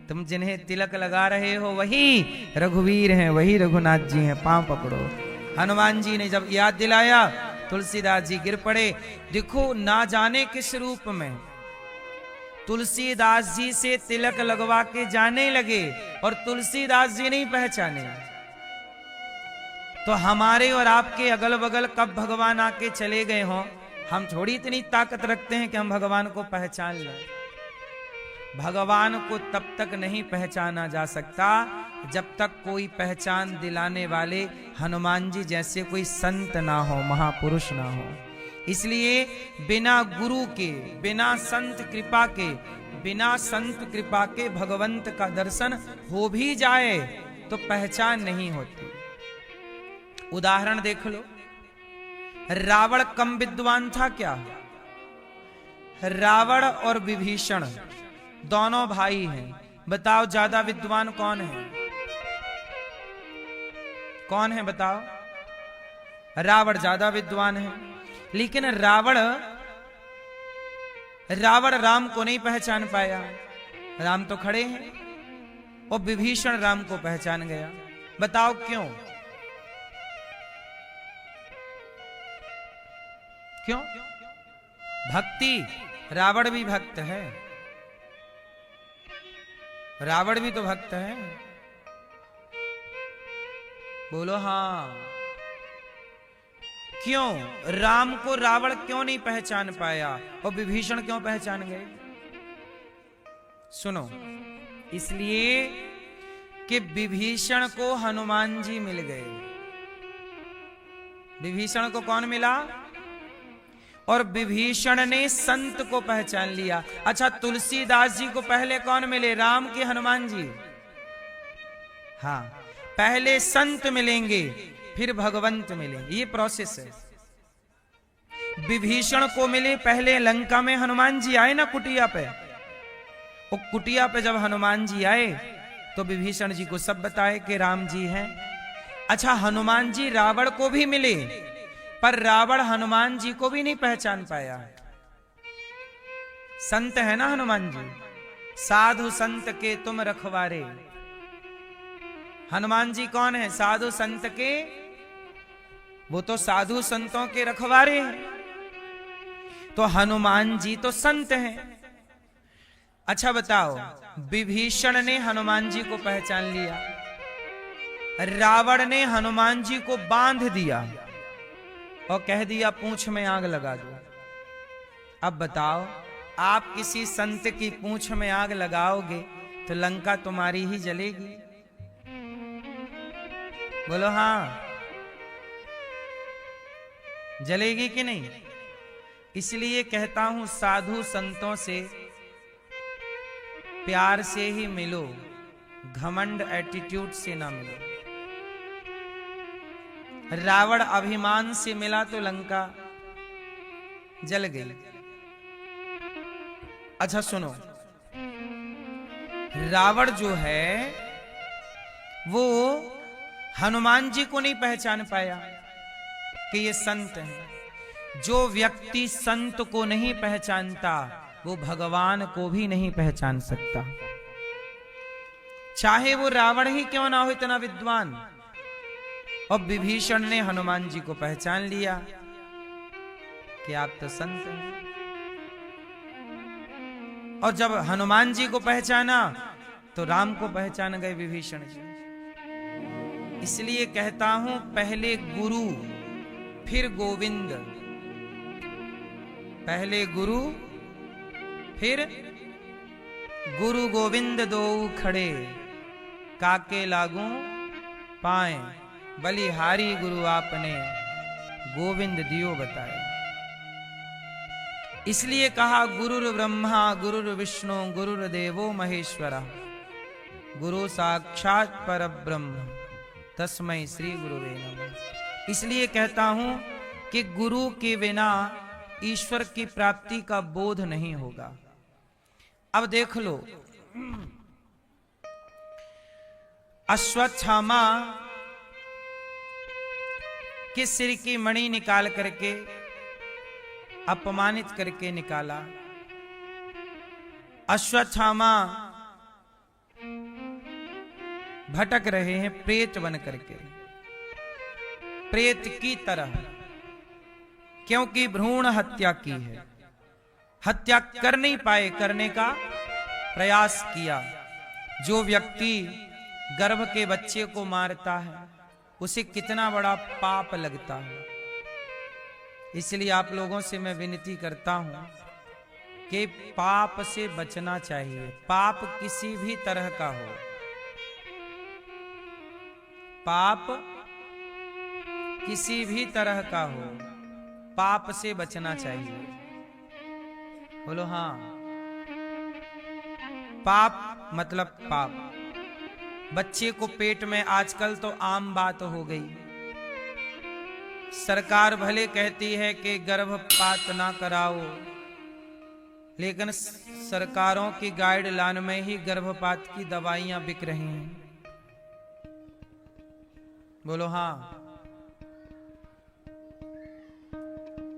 तुम जिन्हें तिलक लगा रहे हो वही रघुवीर हैं, वही रघुनाथ जी हैं, पांव पकड़ो। हनुमान जी ने जब याद दिलाया, तुलसीदास जी गिर पड़े। देखो ना जाने किस रूप में तुलसीदास जी से तिलक लगवा के जाने लगे और तुलसीदास जी नहीं पहचाने। तो हमारे और आपके अगल बगल कब भगवान आके चले गए हों, हम थोड़ी इतनी ताकत रखते हैं कि हम भगवान को पहचान लें। भगवान को तब तक नहीं पहचाना जा सकता जब तक कोई पहचान दिलाने वाले हनुमान जी जैसे कोई संत ना हो, महापुरुष ना हो। इसलिए बिना गुरु के, बिना संत कृपा के, बिना संत कृपा के भगवंत का दर्शन हो भी जाए तो पहचान नहीं होती। उदाहरण देख लो, रावण कम विद्वान था क्या? रावण और विभीषण दोनों भाई हैं, बताओ ज्यादा विद्वान कौन है? कौन है बताओ? रावण ज्यादा विद्वान है, लेकिन रावण राम को नहीं पहचान पाया। राम तो खड़े हैं और विभीषण राम को पहचान गया। बताओ क्यों? क्यों? भक्ति। रावण भी भक्त है, रावण भी तो भक्त है। बोलो हाँ। क्यों राम को रावण क्यों नहीं पहचान पाया और विभीषण क्यों पहचान गए? सुनो, इसलिए कि विभीषण को हनुमान जी मिल गए। विभीषण को कौन मिला? और विभीषण ने संत को पहचान लिया। अच्छा, तुलसीदास जी को पहले कौन मिले, राम के हनुमान जी? हाँ, पहले संत मिलेंगे फिर भगवंत मिलेंगे, ये प्रोसेस है। विभीषण को मिले पहले लंका में हनुमान जी आए ना कुटिया पे, वो कुटिया पे जब हनुमान जी आए तो विभीषण जी को सब बताए कि राम जी हैं। अच्छा, हनुमान जी रावण को भी मिले, पर रावण हनुमान जी को भी नहीं पहचान पाया। संत है ना हनुमान जी, साधु संत के तुम रखवारे। हनुमान जी कौन है? साधु संत के, वो तो साधु संतों के रखवारे हैं, तो हनुमान जी तो संत हैं। अच्छा बताओ, विभीषण ने हनुमान जी को पहचान लिया, रावण ने हनुमान जी को बांध दिया और कह दिया पूंछ में आग लगा दो। अब बताओ, आप किसी संत की पूंछ में आग लगाओगे तो लंका तुम्हारी ही जलेगी। बोलो हाँ, जलेगी कि नहीं? इसलिए कहता हूं, साधु संतों से प्यार से ही मिलो, घमंड एटीट्यूड से ना मिलो। रावण अभिमान से मिला तो लंका जल गई। अच्छा सुनो, रावण जो है वो हनुमान जी को नहीं पहचान पाया कि ये संत हैं। जो व्यक्ति संत को नहीं पहचानता वो भगवान को भी नहीं पहचान सकता, चाहे वो रावण ही क्यों ना हो इतना विद्वान। और विभीषण ने हनुमान जी को पहचान लिया कि आप तो संत हैं। और जब हनुमान जी को पहचाना तो राम को पहचान गए विभीषण जी। इसलिए कहता हूं, पहले गुरु फिर गोविंद, पहले गुरु फिर गुरु गोविंद दो खड़े, काके लागू पाए, बलिहारी गुरु आपने गोविंद दियो बताए। इसलिए कहा गुरुर् ब्रह्मा गुरुर् विष्णु गुरुर्देवो महेश्वरा, गुरु साक्षात परब्रह्म तस्मै श्री गुरुवे नमः। इसलिए कहता हूं कि गुरु के बिना ईश्वर की प्राप्ति का बोध नहीं होगा। अब देख लो, अश्वत्थामा के सिर की मणि निकाल करके अपमानित करके निकाला। अश्वत्थामा भटक रहे हैं प्रेत बन करके, प्रेत की तरह, क्योंकि भ्रूण हत्या की है। हत्या कर नहीं पाए, करने का प्रयास किया। जो व्यक्ति गर्भ के बच्चे को मारता है उसे कितना बड़ा पाप लगता है। इसलिए आप लोगों से मैं विनती करता हूं कि पाप से बचना चाहिए। पाप किसी भी तरह का हो, पाप किसी भी तरह का हो, पाप से बचना चाहिए। बोलो हाँ। पाप मतलब पाप। बच्चे को पेट में आजकल तो आम बात हो गई। सरकार भले कहती है कि गर्भपात ना कराओ, लेकिन सरकारों की गाइडलाइन में ही गर्भपात की दवाइयां बिक रही हैं। बोलो हाँ।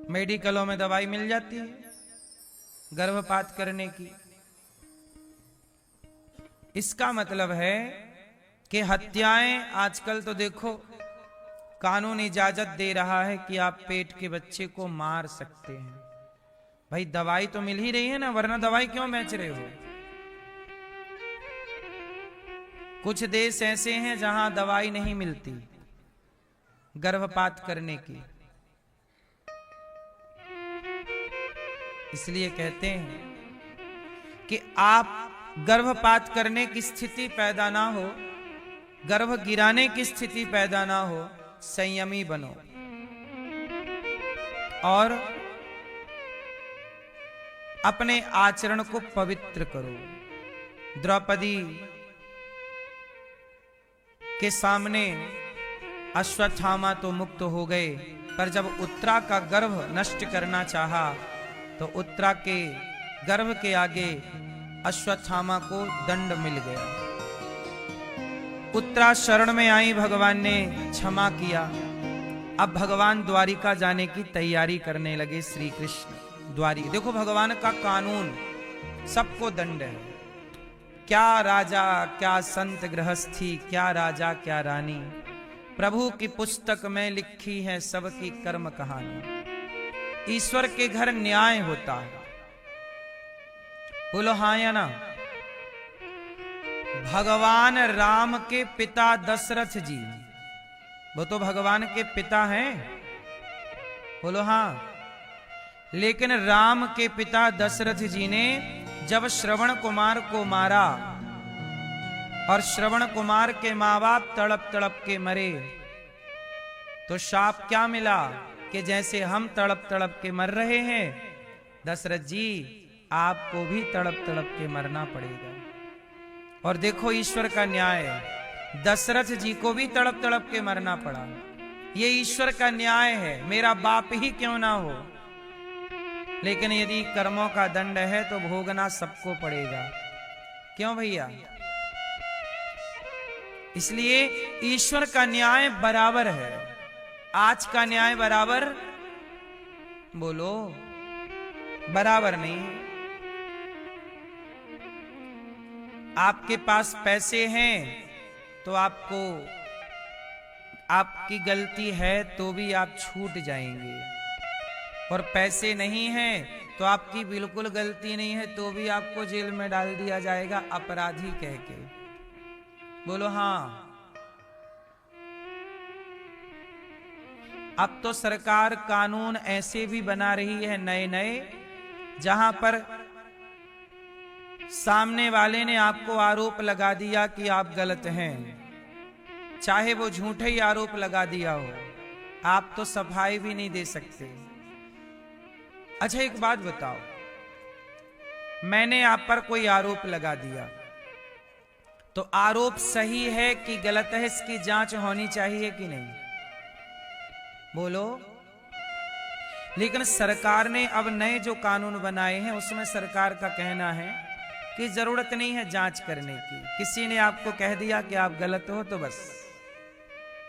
मेडिकलों में दवाई मिल जाती है गर्भपात करने की। इसका मतलब है कि हत्याएं आजकल तो देखो कानून इजाजत दे रहा है कि आप पेट के बच्चे को मार सकते हैं। भाई दवाई तो मिल ही रही है ना, वरना दवाई क्यों बेच रहे हो? कुछ देश ऐसे हैं जहां दवाई नहीं मिलती गर्भपात करने की, इसलिए कहते हैं कि आप गर्भपात करने की स्थिति पैदा ना हो, गर्भ गिराने की स्थिति पैदा ना हो, संयमी बनो और अपने आचरण को पवित्र करो। द्रौपदी के सामने अश्वत्थामा तो मुक्त हो गए, पर जब उत्तरा का गर्भ नष्ट करना चाहा तो उत्तरा के गर्भ के आगे अश्वत्थामा को दंड मिल गया। उत्तरा शरण में आई, भगवान ने क्षमा किया। अब भगवान द्वारिका जाने की तैयारी करने लगे। श्री कृष्ण द्वारिका, देखो भगवान का कानून, सबको दंड है। क्या राजा क्या संत गृहस्थी, क्या राजा क्या रानी, प्रभु की पुस्तक में लिखी है सबकी कर्म कहानी। ईश्वर के घर न्याय होता है। बोलो हाँ या ना? भगवान राम के पिता दशरथ जी, वो तो भगवान के पिता हैं, बोलो हाँ। लेकिन राम के पिता दशरथ जी ने जब श्रवण कुमार को मारा और श्रवण कुमार के माँ बाप तड़प तड़प के मरे, तो शाप क्या मिला कि जैसे हम तड़प तड़प के मर रहे हैं, दशरथ जी आपको भी तड़प तड़प के मरना पड़ेगा। और देखो ईश्वर का न्याय, दशरथ जी को भी तड़प तड़प के मरना पड़ा। ये ईश्वर का न्याय है, मेरा बाप ही क्यों ना हो, लेकिन यदि कर्मों का दंड है तो भोगना सबको पड़ेगा। क्यों भैया? इसलिए ईश्वर का न्याय बराबर है। आज का न्याय बराबर, बोलो बराबर नहीं है। आपके पास पैसे हैं तो आपको, आपकी गलती है तो भी आप छूट जाएंगे, और पैसे नहीं हैं तो आपकी बिल्कुल गलती नहीं है तो भी आपको जेल में डाल दिया जाएगा अपराधी कह के। बोलो हाँ। अब तो सरकार कानून ऐसे भी बना रही है नए नए, जहां पर सामने वाले ने आपको आरोप लगा दिया कि आप गलत हैं, चाहे वो झूठा ही आरोप लगा दिया हो, आप तो सफाई भी नहीं दे सकते। अच्छा एक बात बताओ, मैंने आप पर कोई आरोप लगा दिया, तो आरोप सही है कि गलत है, इसकी जांच होनी चाहिए कि नहीं? बोलो। लेकिन सरकार ने अब नए जो कानून बनाए हैं उसमें सरकार का कहना है कि जरूरत नहीं है जांच करने की। किसी ने आपको कह दिया कि आप गलत हो तो बस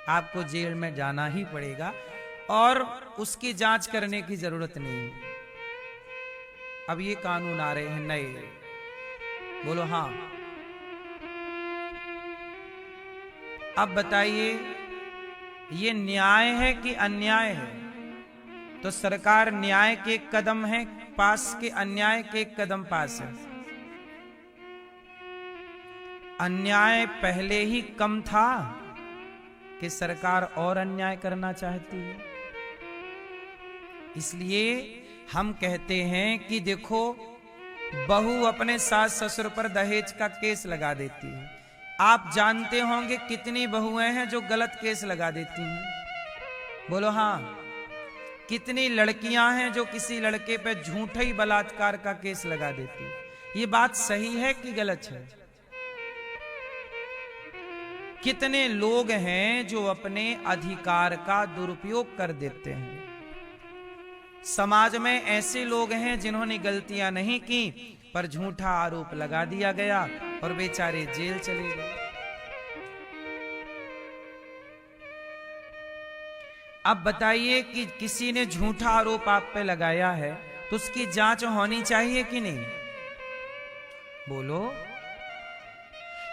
आपको जेल में जाना ही पड़ेगा, और उसकी जांच करने की जरूरत नहीं है। अब ये कानून आ रहे हैं नए, बोलो हाँ। अब बताइए ये न्याय है कि अन्याय है? तो सरकार न्याय के एक कदम है पास के अन्याय के एक कदम पास है। अन्याय पहले ही कम था कि सरकार और अन्याय करना चाहती है। इसलिए हम कहते हैं कि देखो, बहू अपने सास ससुर पर दहेज का केस लगा देती है। आप जानते होंगे कितनी बहुएं हैं जो गलत केस लगा देती हैं? बोलो हाँ। कितनी लड़कियां हैं जो किसी लड़के पे झूठा ही बलात्कार का केस लगा देती हैं? ये बात सही है कि गलत है? कितने लोग हैं जो अपने अधिकार का दुरुपयोग कर देते हैं? समाज में ऐसे लोग हैं जिन्होंने गलतियां नहीं की पर झूठा आरोप लगा दिया गया और बेचारे जेल चले गए। अब बताइए कि किसी ने झूठा आरोप आप पे लगाया है तो उसकी जांच होनी चाहिए कि नहीं? बोलो।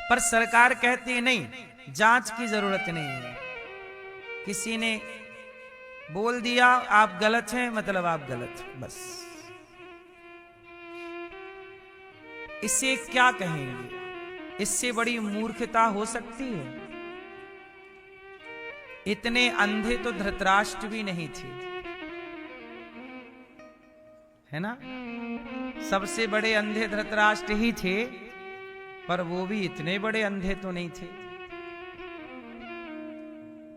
पर सरकार कहती है नहीं, जांच की जरूरत नहीं है। किसी ने बोल दिया आप गलत हैं, मतलब आप गलत हैं, बस। इसे क्या कहेंगे? इससे बड़ी मूर्खता हो सकती है? इतने अंधे तो धृतराष्ट्र भी नहीं थे, है ना? सबसे बड़े अंधे धृतराष्ट्र ही थे, पर वो भी इतने बड़े अंधे तो नहीं थे।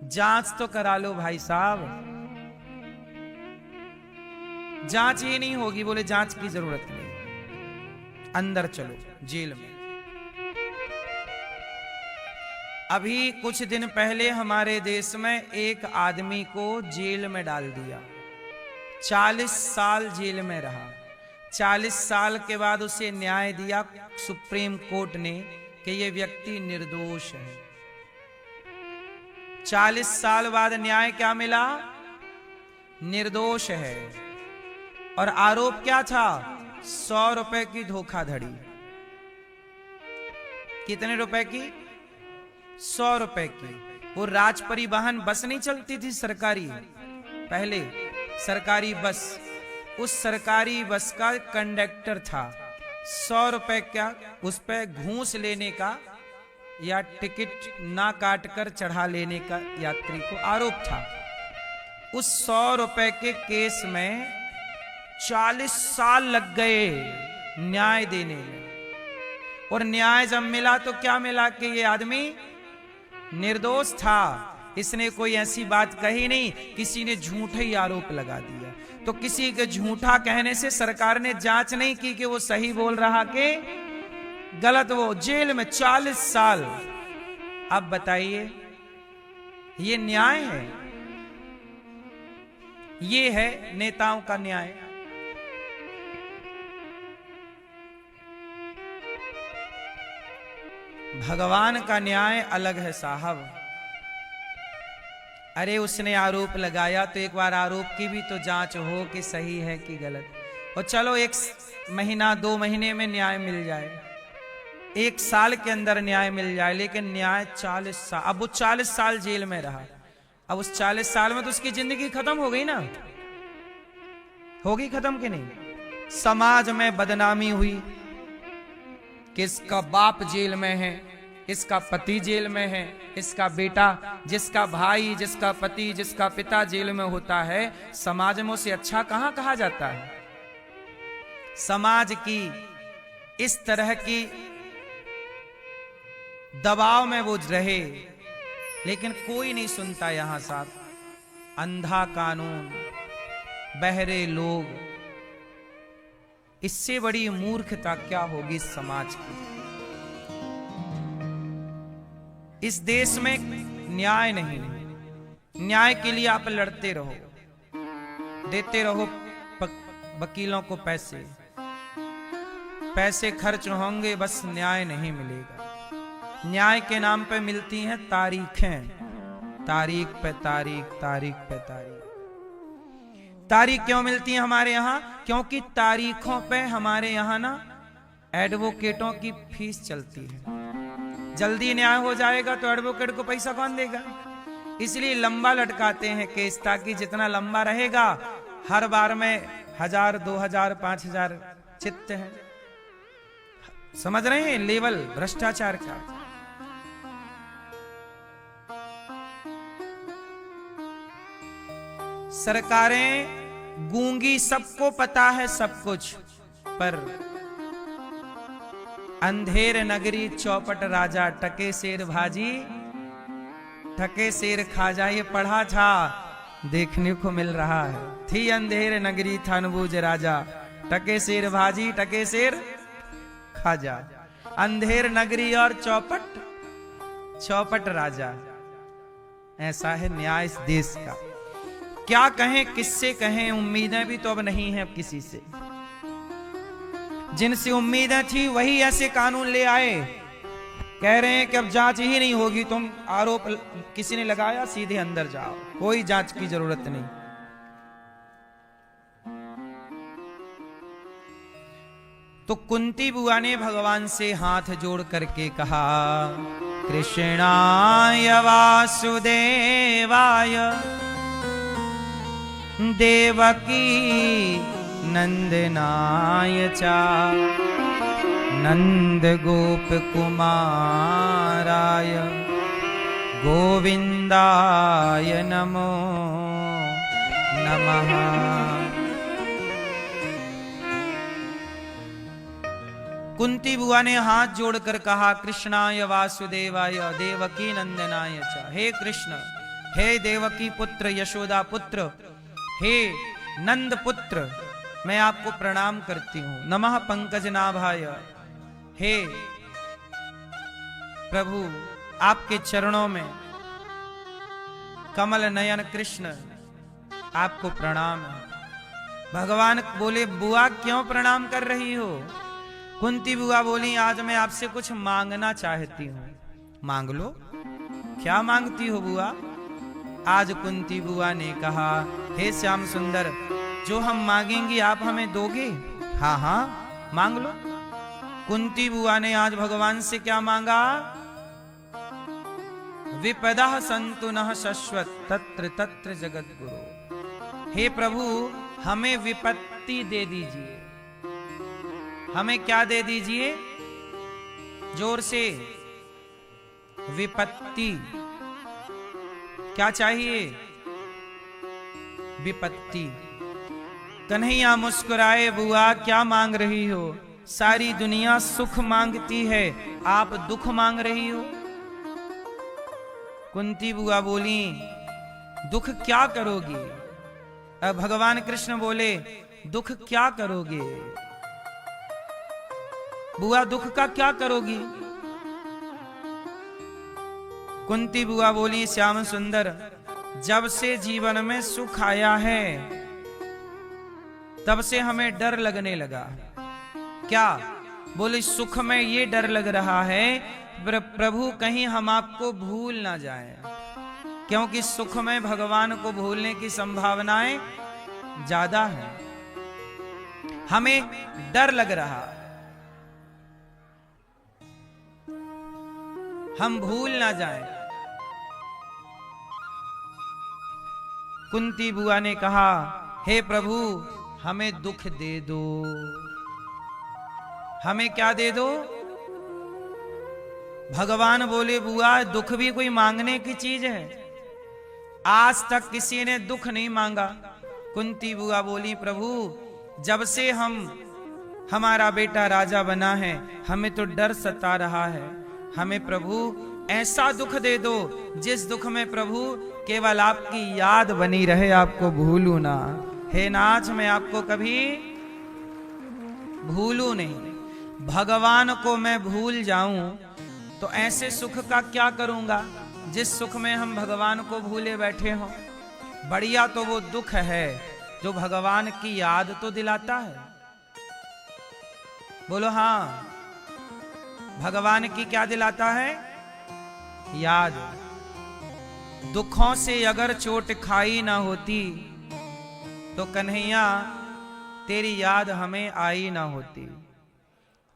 जांच तो करा लो भाई साहब। जांच ही नहीं होगी, बोले जांच की जरूरत नहीं, अंदर चलो जेल में। अभी कुछ दिन पहले हमारे देश में एक आदमी को जेल में डाल दिया, 40 साल जेल में रहा। 40 साल के बाद उसे न्याय दिया सुप्रीम कोर्ट ने कि यह व्यक्ति निर्दोष है। 40 साल बाद न्याय क्या मिला? निर्दोष है। और आरोप क्या था? 100 रुपए की धोखाधड़ी। कितने रुपए की? 100 रुपए की। वो राज परिवहन बस नहीं चलती थी सरकारी, पहले सरकारी बस, उस सरकारी बस का कंडक्टर था। 100 रुपए क्या उस पे घूस लेने का या टिकट ना काटकर चढ़ा लेने का यात्री को आरोप था। उस 100 रुपए के केस में 40 साल लग गए न्याय देने में। और न्याय जब मिला तो क्या मिला कि ये आदमी निर्दोष था। इसने कोई ऐसी बात कही नहीं, किसी ने झूठा ही आरोप लगा दिया। तो किसी के झूठा कहने से सरकार ने जांच नहीं की कि वो सही बोल रहा कि गलत। वो जेल में 40 साल। अब बताइए ये न्याय है? ये है नेताओं का न्याय? भगवान का न्याय अलग है साहब। अरे उसने आरोप लगाया तो एक बार आरोप की भी तो जांच हो कि सही है कि गलत। और चलो 1 महीना 2 महीने में न्याय मिल जाए, 1 साल के अंदर न्याय मिल जाए, लेकिन न्याय 40 साल। अब वो 40 साल जेल में रहा। अब उस 40 साल में तो उसकी जिंदगी खत्म हो गई ना? होगी खत्म कि नहीं? समाज में बदनामी हुई कि इसका बाप जेल में है, इसका पति जेल में है, इसका बेटा, जिसका भाई, जिसका पति, जिसका पिता जेल में होता है, समाज में उसे अच्छा कहां कहा जाता है? समाज की इस तरह की दबाव में वो रहे, लेकिन कोई नहीं सुनता यहां साहब। अंधा कानून, बहरे लोग, इससे बड़ी मूर्खता क्या होगी समाज की? इस देश में न्याय नहीं। न्याय के लिए आप लड़ते रहो, देते रहो वकीलों को पैसे, पैसे खर्च होंगे, बस न्याय नहीं मिलेगा। न्याय के नाम पे मिलती हैं तारीखें, तारीख पे तारीख, तारीख पे तारीख। तारीख क्यों मिलती है हमारे यहाँ? क्योंकि तारीखों पे हमारे यहाँ ना एडवोकेटों की फीस चलती है। जल्दी न्याय हो जाएगा तो एडवोकेट को पैसा कौन देगा? इसलिए लंबा लटकाते हैं केस, ताकि जितना लंबा रहेगा हर बार में 1000, 2000, 5000 चित्त हैं। समझ रहे हैं लेवल भ्रष्टाचार का? सरकारें गूंगी, सबको पता है सब कुछ, पर अंधेर नगरी चौपट राजा, टके शेर भाजी ठके शेर खाजा। ये पढ़ा था, देखने को मिल रहा है। थी अंधेर नगरी थानबूज राजा, टके शेर भाजी टके शेर खाजा। अंधेर नगरी और चौपट, चौपट राजा। ऐसा है न्याय इस देश का। क्या कहें, किससे कहें? उम्मीदें भी तो अब नहीं है अब किसी से। जिनसे उम्मीदें थी वही ऐसे कानून ले आए कह रहे हैं कि अब जांच ही नहीं होगी, तुम आरोप किसी ने लगाया सीधे अंदर जाओ, कोई जांच की जरूरत नहीं। तो कुंती बुआ ने भगवान से हाथ जोड़ करके कहा, कृष्णाय वासुदेवाय देवकी नंदनाय च नंद गोप कुमाराय गोविंदाय नमो नमः। कुंती बुआ ने हाथ जोड़कर कहा, कृष्णाय वासुदेवाय देवकी नंदनाय च, हे कृष्ण, हे देवकी पुत्र, यशोदा पुत्र, हे नंद पुत्र, मैं आपको प्रणाम करती हूं। नमः पंकजनाभाय, हे प्रभु आपके चरणों में कमल नयन कृष्ण आपको प्रणाम है। भगवान बोले, बुआ क्यों प्रणाम कर रही हो? कुंती बुआ बोली, आज मैं आपसे कुछ मांगना चाहती हूं। मांग लो। क्या मांगती हो बुआ? आज कुंती बुआ ने कहा, हे श्याम सुंदर, जो हम मांगेंगे आप हमें दोगे? हाँ हाँ मांग लो। कुंती बुआ ने आज भगवान से क्या मांगा? विपदा संतु नः शश्वत तत्र तत्र जगत गुरु। हे प्रभु, हमें विपत्ति दे दीजिए। हमें क्या दे दीजिए? जोर से, विपत्ति। क्या चाहिए? विपत्ति। कन्हैया मुस्कुराए, बुआ क्या मांग रही हो? सारी दुनिया सुख मांगती है, आप दुख मांग रही हो। कुंती बुआ बोली, दुख क्या करोगी? अब भगवान कृष्ण बोले, दुख क्या करोगे? बुआ दुख का क्या करोगी? कुंती बुआ बोली, श्याम सुंदर, जब से जीवन में सुख आया है तब से हमें डर लगने लगा। क्या? बोले, सुख में ये डर लग रहा है प्रभु कहीं हम आपको भूल ना जाएं, क्योंकि सुख में भगवान को भूलने की संभावनाएं ज्यादा है। हमें डर लग रहा, हम भूल ना जाएं। कुंती बुआ ने कहा, हे प्रभु हमें दुख दे दो। हमें क्या दे दो? भगवान बोले, बुआ दुख भी कोई मांगने की चीज है? आज तक किसी ने दुख नहीं मांगा। कुंती बुआ बोली, प्रभु जब से हमारा बेटा राजा बना है हमें तो डर सता रहा है। हमें प्रभु ऐसा दुख दे दो जिस दुख में प्रभु केवल आपकी याद बनी रहे, आपको भूलू ना। हे नाथ, मैं आपको कभी भूलू नहीं। भगवान को मैं भूल जाऊं तो ऐसे सुख का क्या करूंगा जिस सुख में हम भगवान को भूले बैठे हों। बढ़िया तो वो दुख है जो भगवान की याद तो दिलाता है। बोलो हाँ, भगवान की क्या दिलाता है? याद। दुखों से अगर चोट खाई ना होती तो कन्हैया तेरी याद हमें आई ना होती।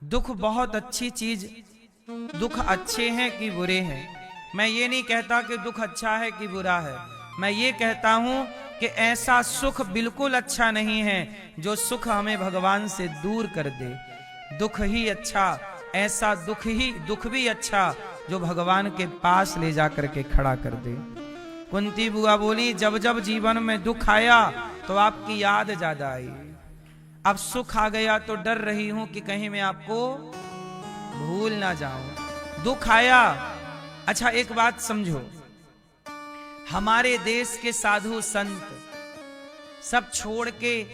दुख बहुत अच्छी चीज, दुख अच्छे हैं कि बुरे हैं। मैं ये नहीं कहता कि दुख अच्छा है कि बुरा है, मैं ये कहता हूं कि ऐसा सुख बिल्कुल अच्छा नहीं है जो सुख हमें भगवान से दूर कर दे। दुख ही अच्छा, ऐसा दुख भी अच्छा जो भगवान के पास ले जा करके खड़ा कर दे। कुंती बुआ बोली, जब जब जीवन में दुख आया तो आपकी याद ज्यादा आई। अब सुख आ गया तो डर रही हूं कि कहीं मैं आपको भूल ना जाऊं। दुख आया, अच्छा एक बात समझो, हमारे देश के साधु संत सब छोड़ के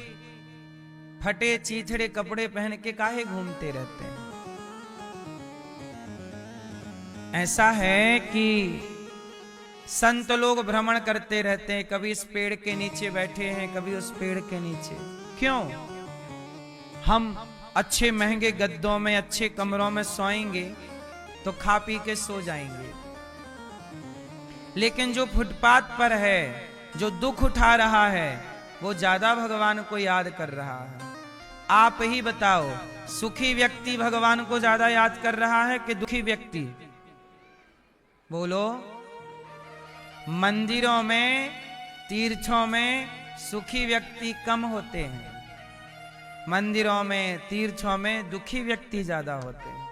फटे चीथड़े कपड़े पहन के काहे घूमते रहते हैं? ऐसा है कि संत लोग भ्रमण करते रहते हैं, कभी इस पेड़ के नीचे बैठे हैं, कभी उस पेड़ के नीचे। क्यों? हम अच्छे महंगे गद्दों में, अच्छे कमरों में सोएंगे तो खा पी के सो जाएंगे। लेकिन जो फुटपाथ पर है, जो दुख उठा रहा है, वो ज्यादा भगवान को याद कर रहा है। आप ही बताओ, सुखी व्यक्ति भगवान को ज्यादा याद कर रहा है कि दुखी व्यक्ति? बोलो। मंदिरों में, तीर्थों में सुखी व्यक्ति कम होते हैं, मंदिरों में, तीर्थों में दुखी व्यक्ति ज्यादा होते हैं।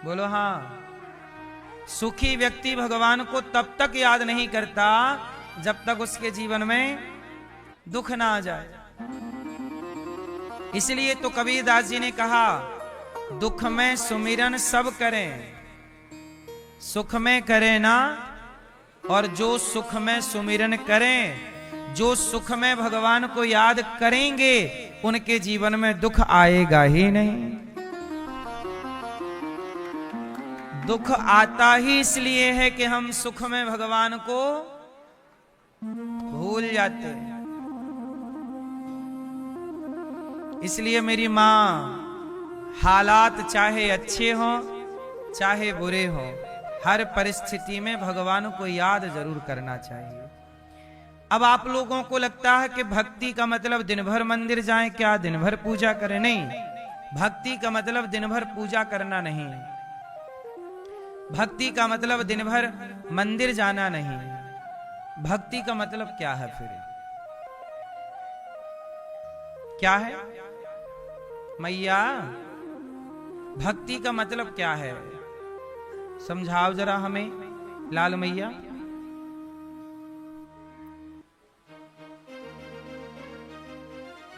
बोलो हाँ। सुखी व्यक्ति भगवान को तब तक याद नहीं करता जब तक उसके जीवन में दुख ना आ जाए। इसलिए तो कबीरदास जी ने कहा, दुख में सुमिरन सब करें, सुख में करें ना। और जो सुख में सुमिरन करें, जो सुख में भगवान को याद करेंगे, उनके जीवन में दुख आएगा ही नहीं। दुख आता ही इसलिए है कि हम सुख में भगवान को भूल जाते हैं। इसलिए मेरी मां, हालात चाहे अच्छे हों चाहे बुरे हों, हर परिस्थिति में भगवान को याद जरूर करना चाहिए। अब आप लोगों को लगता है कि भक्ति का मतलब दिन भर मंदिर जाएं, क्या दिन भर पूजा करें? नहीं, भक्ति का मतलब दिन भर पूजा करना नहीं, भक्ति का मतलब दिन भर मंदिर जाना नहीं। भक्ति का मतलब क्या है फिर? क्या है मैया? भक्ति का मतलब क्या है? समझाओ जरा हमें, लाल मैया।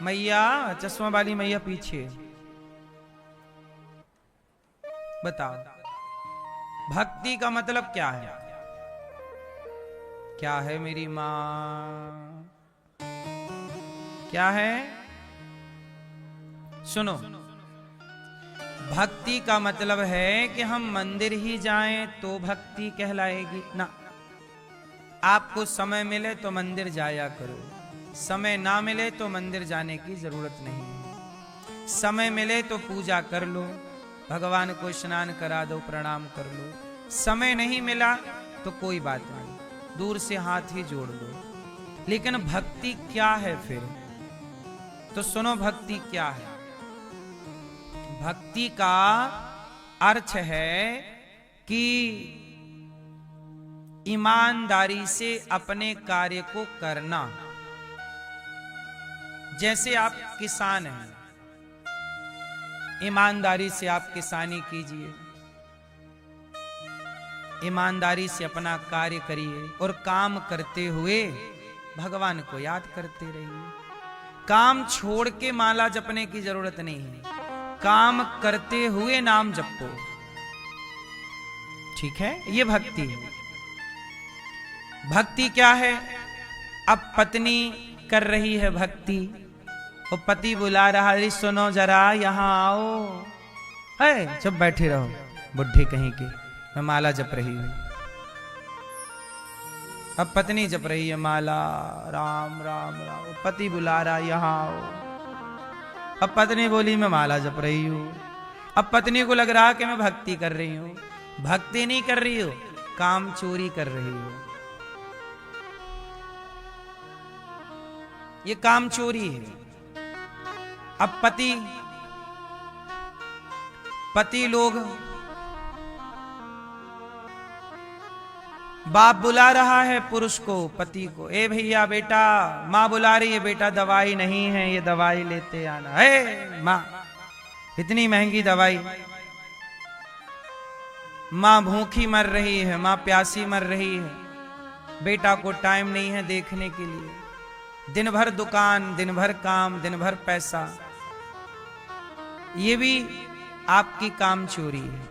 मैया, चश्मा वाली मैया पीछे बताओ, भक्ति का मतलब क्या है? क्या है मेरी मां? क्या है? सुनो, भक्ति का मतलब है कि हम मंदिर ही जाएं तो भक्ति कहलाएगी ना। आपको समय मिले तो मंदिर जाया करो, समय ना मिले तो मंदिर जाने की जरूरत नहीं है। समय मिले तो पूजा कर लो, भगवान को स्नान करा दो, प्रणाम कर लो। समय नहीं मिला तो कोई बात नहीं, दूर से हाथ ही जोड़ लो। लेकिन भक्ति क्या है फिर? तो सुनो, भक्ति क्या है? भक्ति का अर्थ है कि ईमानदारी से अपने कार्य को करना। जैसे आप किसान हैं, ईमानदारी से आप किसानी कीजिए, ईमानदारी से अपना कार्य करिए और काम करते हुए भगवान को याद करते रहिए। काम छोड़ के माला जपने की जरूरत नहीं है, काम करते हुए नाम जपो। ठीक है, ये भक्ति है। भक्ति क्या है? अब पत्नी कर रही है भक्ति, वो पति बुला रहा है, सुनो जरा यहां आओ। है, जब बैठे रहो बुढ़े कहीं के, मैं माला जप रही हूं। अब पत्नी जप रही है माला, राम राम राम, पति बुला रहा यहां आओ। अब पत्नी बोली मैं माला जप रही हूं। अब पत्नी को लग रहा कि मैं भक्ति कर रही हूं। भक्ति नहीं कर रही हो, काम चोरी कर रही हो। ये काम चोरी है। अब पति लोग, बाप बुला रहा है पुरुष को, पति को, ए भैया बेटा, माँ बुला रही है बेटा दवाई नहीं है, ये दवाई लेते आना है। माँ, इतनी महंगी दवाई, माँ भूखी मर रही है, माँ प्यासी मर रही है, बेटा को टाइम नहीं है देखने के लिए। दिन भर दुकान, दिन भर काम, दिन भर पैसा, ये भी आपकी काम चोरी है।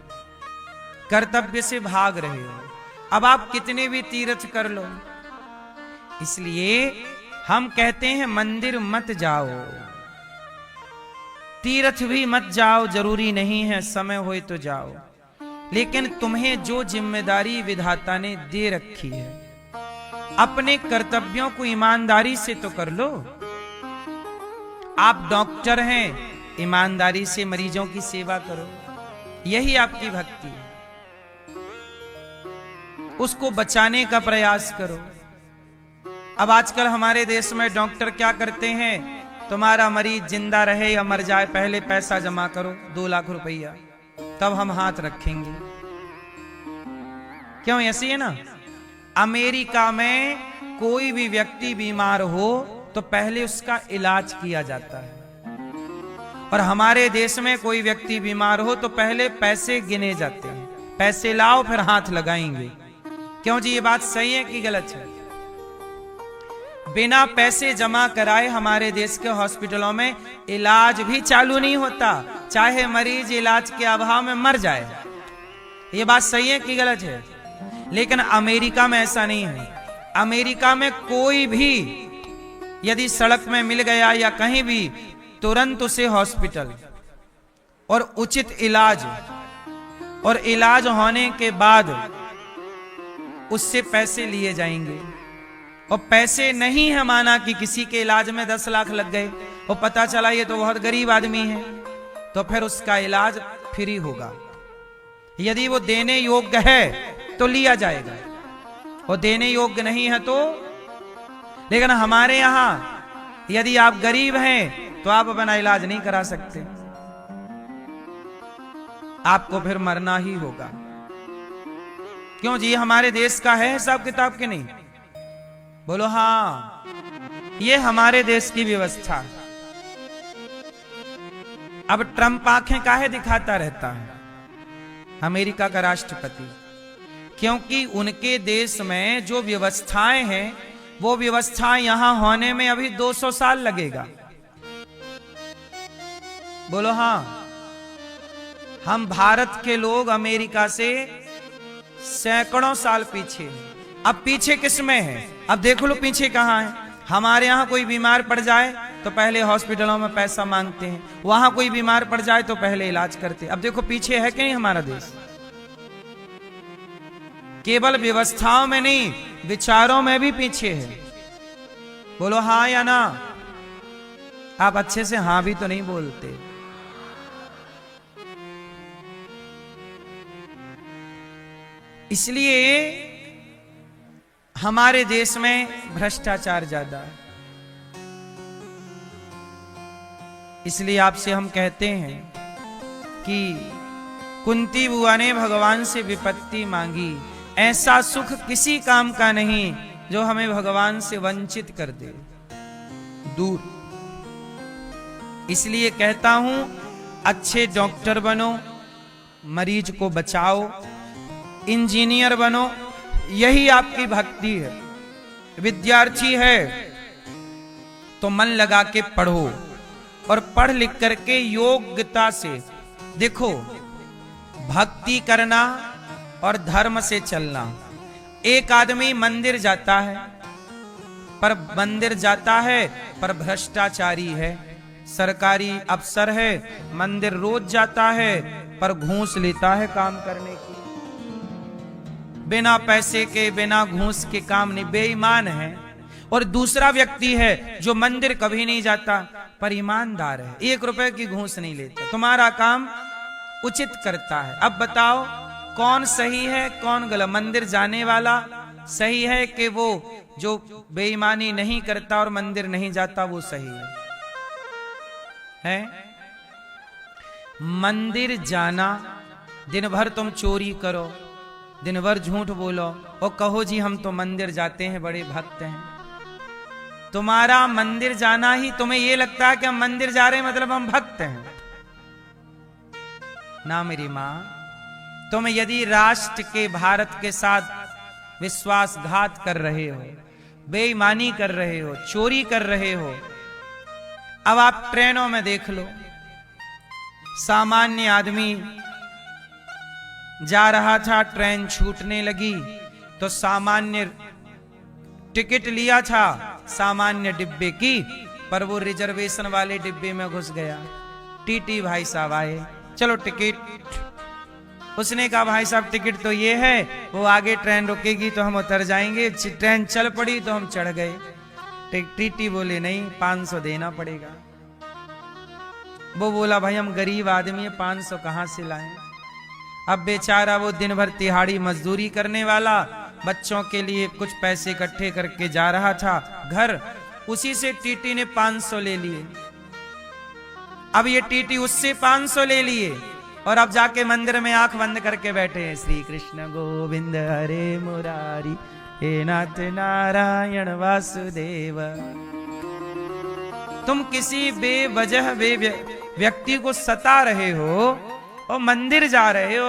कर्तव्य से भाग रहे हो। अब आप कितने भी तीर्थ कर लो, इसलिए हम कहते हैं मंदिर मत जाओ, तीर्थ भी मत जाओ, जरूरी नहीं है, समय होए तो जाओ। लेकिन तुम्हें जो जिम्मेदारी विधाता ने दे रखी है, अपने कर्तव्यों को ईमानदारी से तो कर लो। आप डॉक्टर हैं, ईमानदारी से मरीजों की सेवा करो, यही आपकी भक्ति है। उसको बचाने का प्रयास करो। अब आजकल हमारे देश में डॉक्टर क्या करते हैं, तुम्हारा मरीज जिंदा रहे या मर जाए पहले पैसा जमा करो 2 लाख रुपया, तब हम हाथ रखेंगे। क्यों ऐसी है ना? अमेरिका में कोई भी व्यक्ति बीमार हो तो पहले उसका इलाज किया जाता है, और हमारे देश में कोई व्यक्ति बीमार हो तो पहले पैसे गिने जाते हैं, पैसे लाओ फिर हाथ लगाएंगे। क्यों जी, ये बात सही है कि गलत है? बिना पैसे जमा कराए हमारे देश के हॉस्पिटलों में इलाज भी चालू नहीं होता, चाहे मरीज इलाज के अभाव में मर जाए। ये बात सही है कि गलत है? लेकिन अमेरिका में ऐसा नहीं है। अमेरिका में कोई भी यदि सड़क में मिल गया या कहीं भी, तुरंत उसे हॉस्पिटल और उचित इलाज, और इलाज होने के बाद उससे पैसे लिए जाएंगे। और पैसे नहीं है, माना कि किसी के इलाज में 10 लाख लग गए और पता चला ये तो बहुत गरीब आदमी है, तो फिर उसका इलाज फ्री होगा। यदि वो देने योग्य है तो लिया जाएगा, और देने योग्य नहीं है तो। लेकिन हमारे यहां यदि आप गरीब हैं तो आप अपना इलाज नहीं करा सकते, आपको फिर मरना ही होगा। क्यों जी, हमारे देश का है हिसाब किताब के नहीं? बोलो हाँ, ये हमारे देश की व्यवस्था है। अब ट्रंप आंखें काहे दिखाता रहता है, अमेरिका का राष्ट्रपति? क्योंकि उनके देश में जो व्यवस्थाएं हैं वो व्यवस्थाएं यहां होने में अभी 200 साल लगेगा। बोलो हाँ। हम भारत के लोग अमेरिका से सैकड़ों साल पीछे हैं। अब पीछे किसमें है? अब देख लो पीछे कहां है। हमारे यहां कोई बीमार पड़ जाए तो पहले हॉस्पिटलों में पैसा मांगते हैं, वहां कोई बीमार पड़ जाए तो पहले इलाज करते हैं। अब देखो पीछे है कि नहीं हमारा देश? केवल व्यवस्थाओं में नहीं, विचारों में भी पीछे है। बोलो हाँ या ना? आप अच्छे से हाँ भी तो नहीं बोलते। इसलिए हमारे देश में भ्रष्टाचार ज्यादा है। इसलिए आपसे हम कहते हैं कि कुंती बुआ ने भगवान से विपत्ति मांगी, ऐसा सुख किसी काम का नहीं जो हमें भगवान से वंचित कर दे, दूर। इसलिए कहता हूं, अच्छे डॉक्टर बनो, मरीज को बचाओ, इंजीनियर बनो, यही आपकी भक्ति है। विद्यार्थी है तो मन लगा के पढ़ो, और पढ़ लिख करके योग्यता से देखो, भक्ति करना और धर्म से चलना। एक आदमी मंदिर जाता है पर भ्रष्टाचारी है, सरकारी अफसर है, मंदिर रोज जाता है पर घूस लेता है काम करने की। बिना पैसे के, बिना घूस के काम नहीं, बेईमान है। और दूसरा व्यक्ति है जो मंदिर कभी नहीं जाता पर ईमानदार है, 1 रुपए की घूस नहीं लेता, तुम्हारा काम उचित करता है। अब बताओ कौन सही है कौन गलत? मंदिर जाने वाला सही है कि वो जो बेईमानी नहीं करता और मंदिर नहीं जाता वो सही है? मंदिर जाना, दिन भर तुम चोरी करो, दिन भर झूठ बोलो और कहो जी हम तो मंदिर जाते हैं, बड़े भक्त हैं। तुम्हारा मंदिर जाना ही, तुम्हें ये लगता है कि हम मंदिर जा रहे हैं मतलब हम भक्त हैं ना मेरी मां। तुम यदि राष्ट्र के, भारत के साथ विश्वासघात कर रहे हो, बेईमानी कर रहे हो, चोरी कर रहे हो। अब आप ट्रेनों में देख लो, सामान्य आदमी जा रहा था, ट्रेन छूटने लगी तो सामान्य टिकट लिया था सामान्य डिब्बे की, पर वो रिजर्वेशन वाले डिब्बे में घुस गया। टीटी भाई साहब आए, चलो टिकट। उसने कहा भाई साहब टिकट तो ये है, वो आगे ट्रेन रुकेगी तो हम उतर जाएंगे। ट्रेन चल पड़ी तो हम चढ़ गए। टीटी बोले नहीं, 500 देना पड़ेगा। वो बोला भाई हम गरीब आदमी है, 500 कहाँ से लाएं। अब बेचारा वो दिन भर तिहाड़ी मजदूरी करने वाला बच्चों के लिए कुछ पैसे इकट्ठे करके जा रहा था घर, उसी से टीटी ने 500 ले लिए। अब ये टीटी उससे 500 ले लिए और अब जाके मंदिर में आंख बंद करके बैठे हैं, श्री कृष्ण गोविंद हरे मुरारी हे नाथ नारायण वासुदेव। तुम किसी बेवजह व्यक्ति को सता रहे हो और मंदिर जा रहे हो,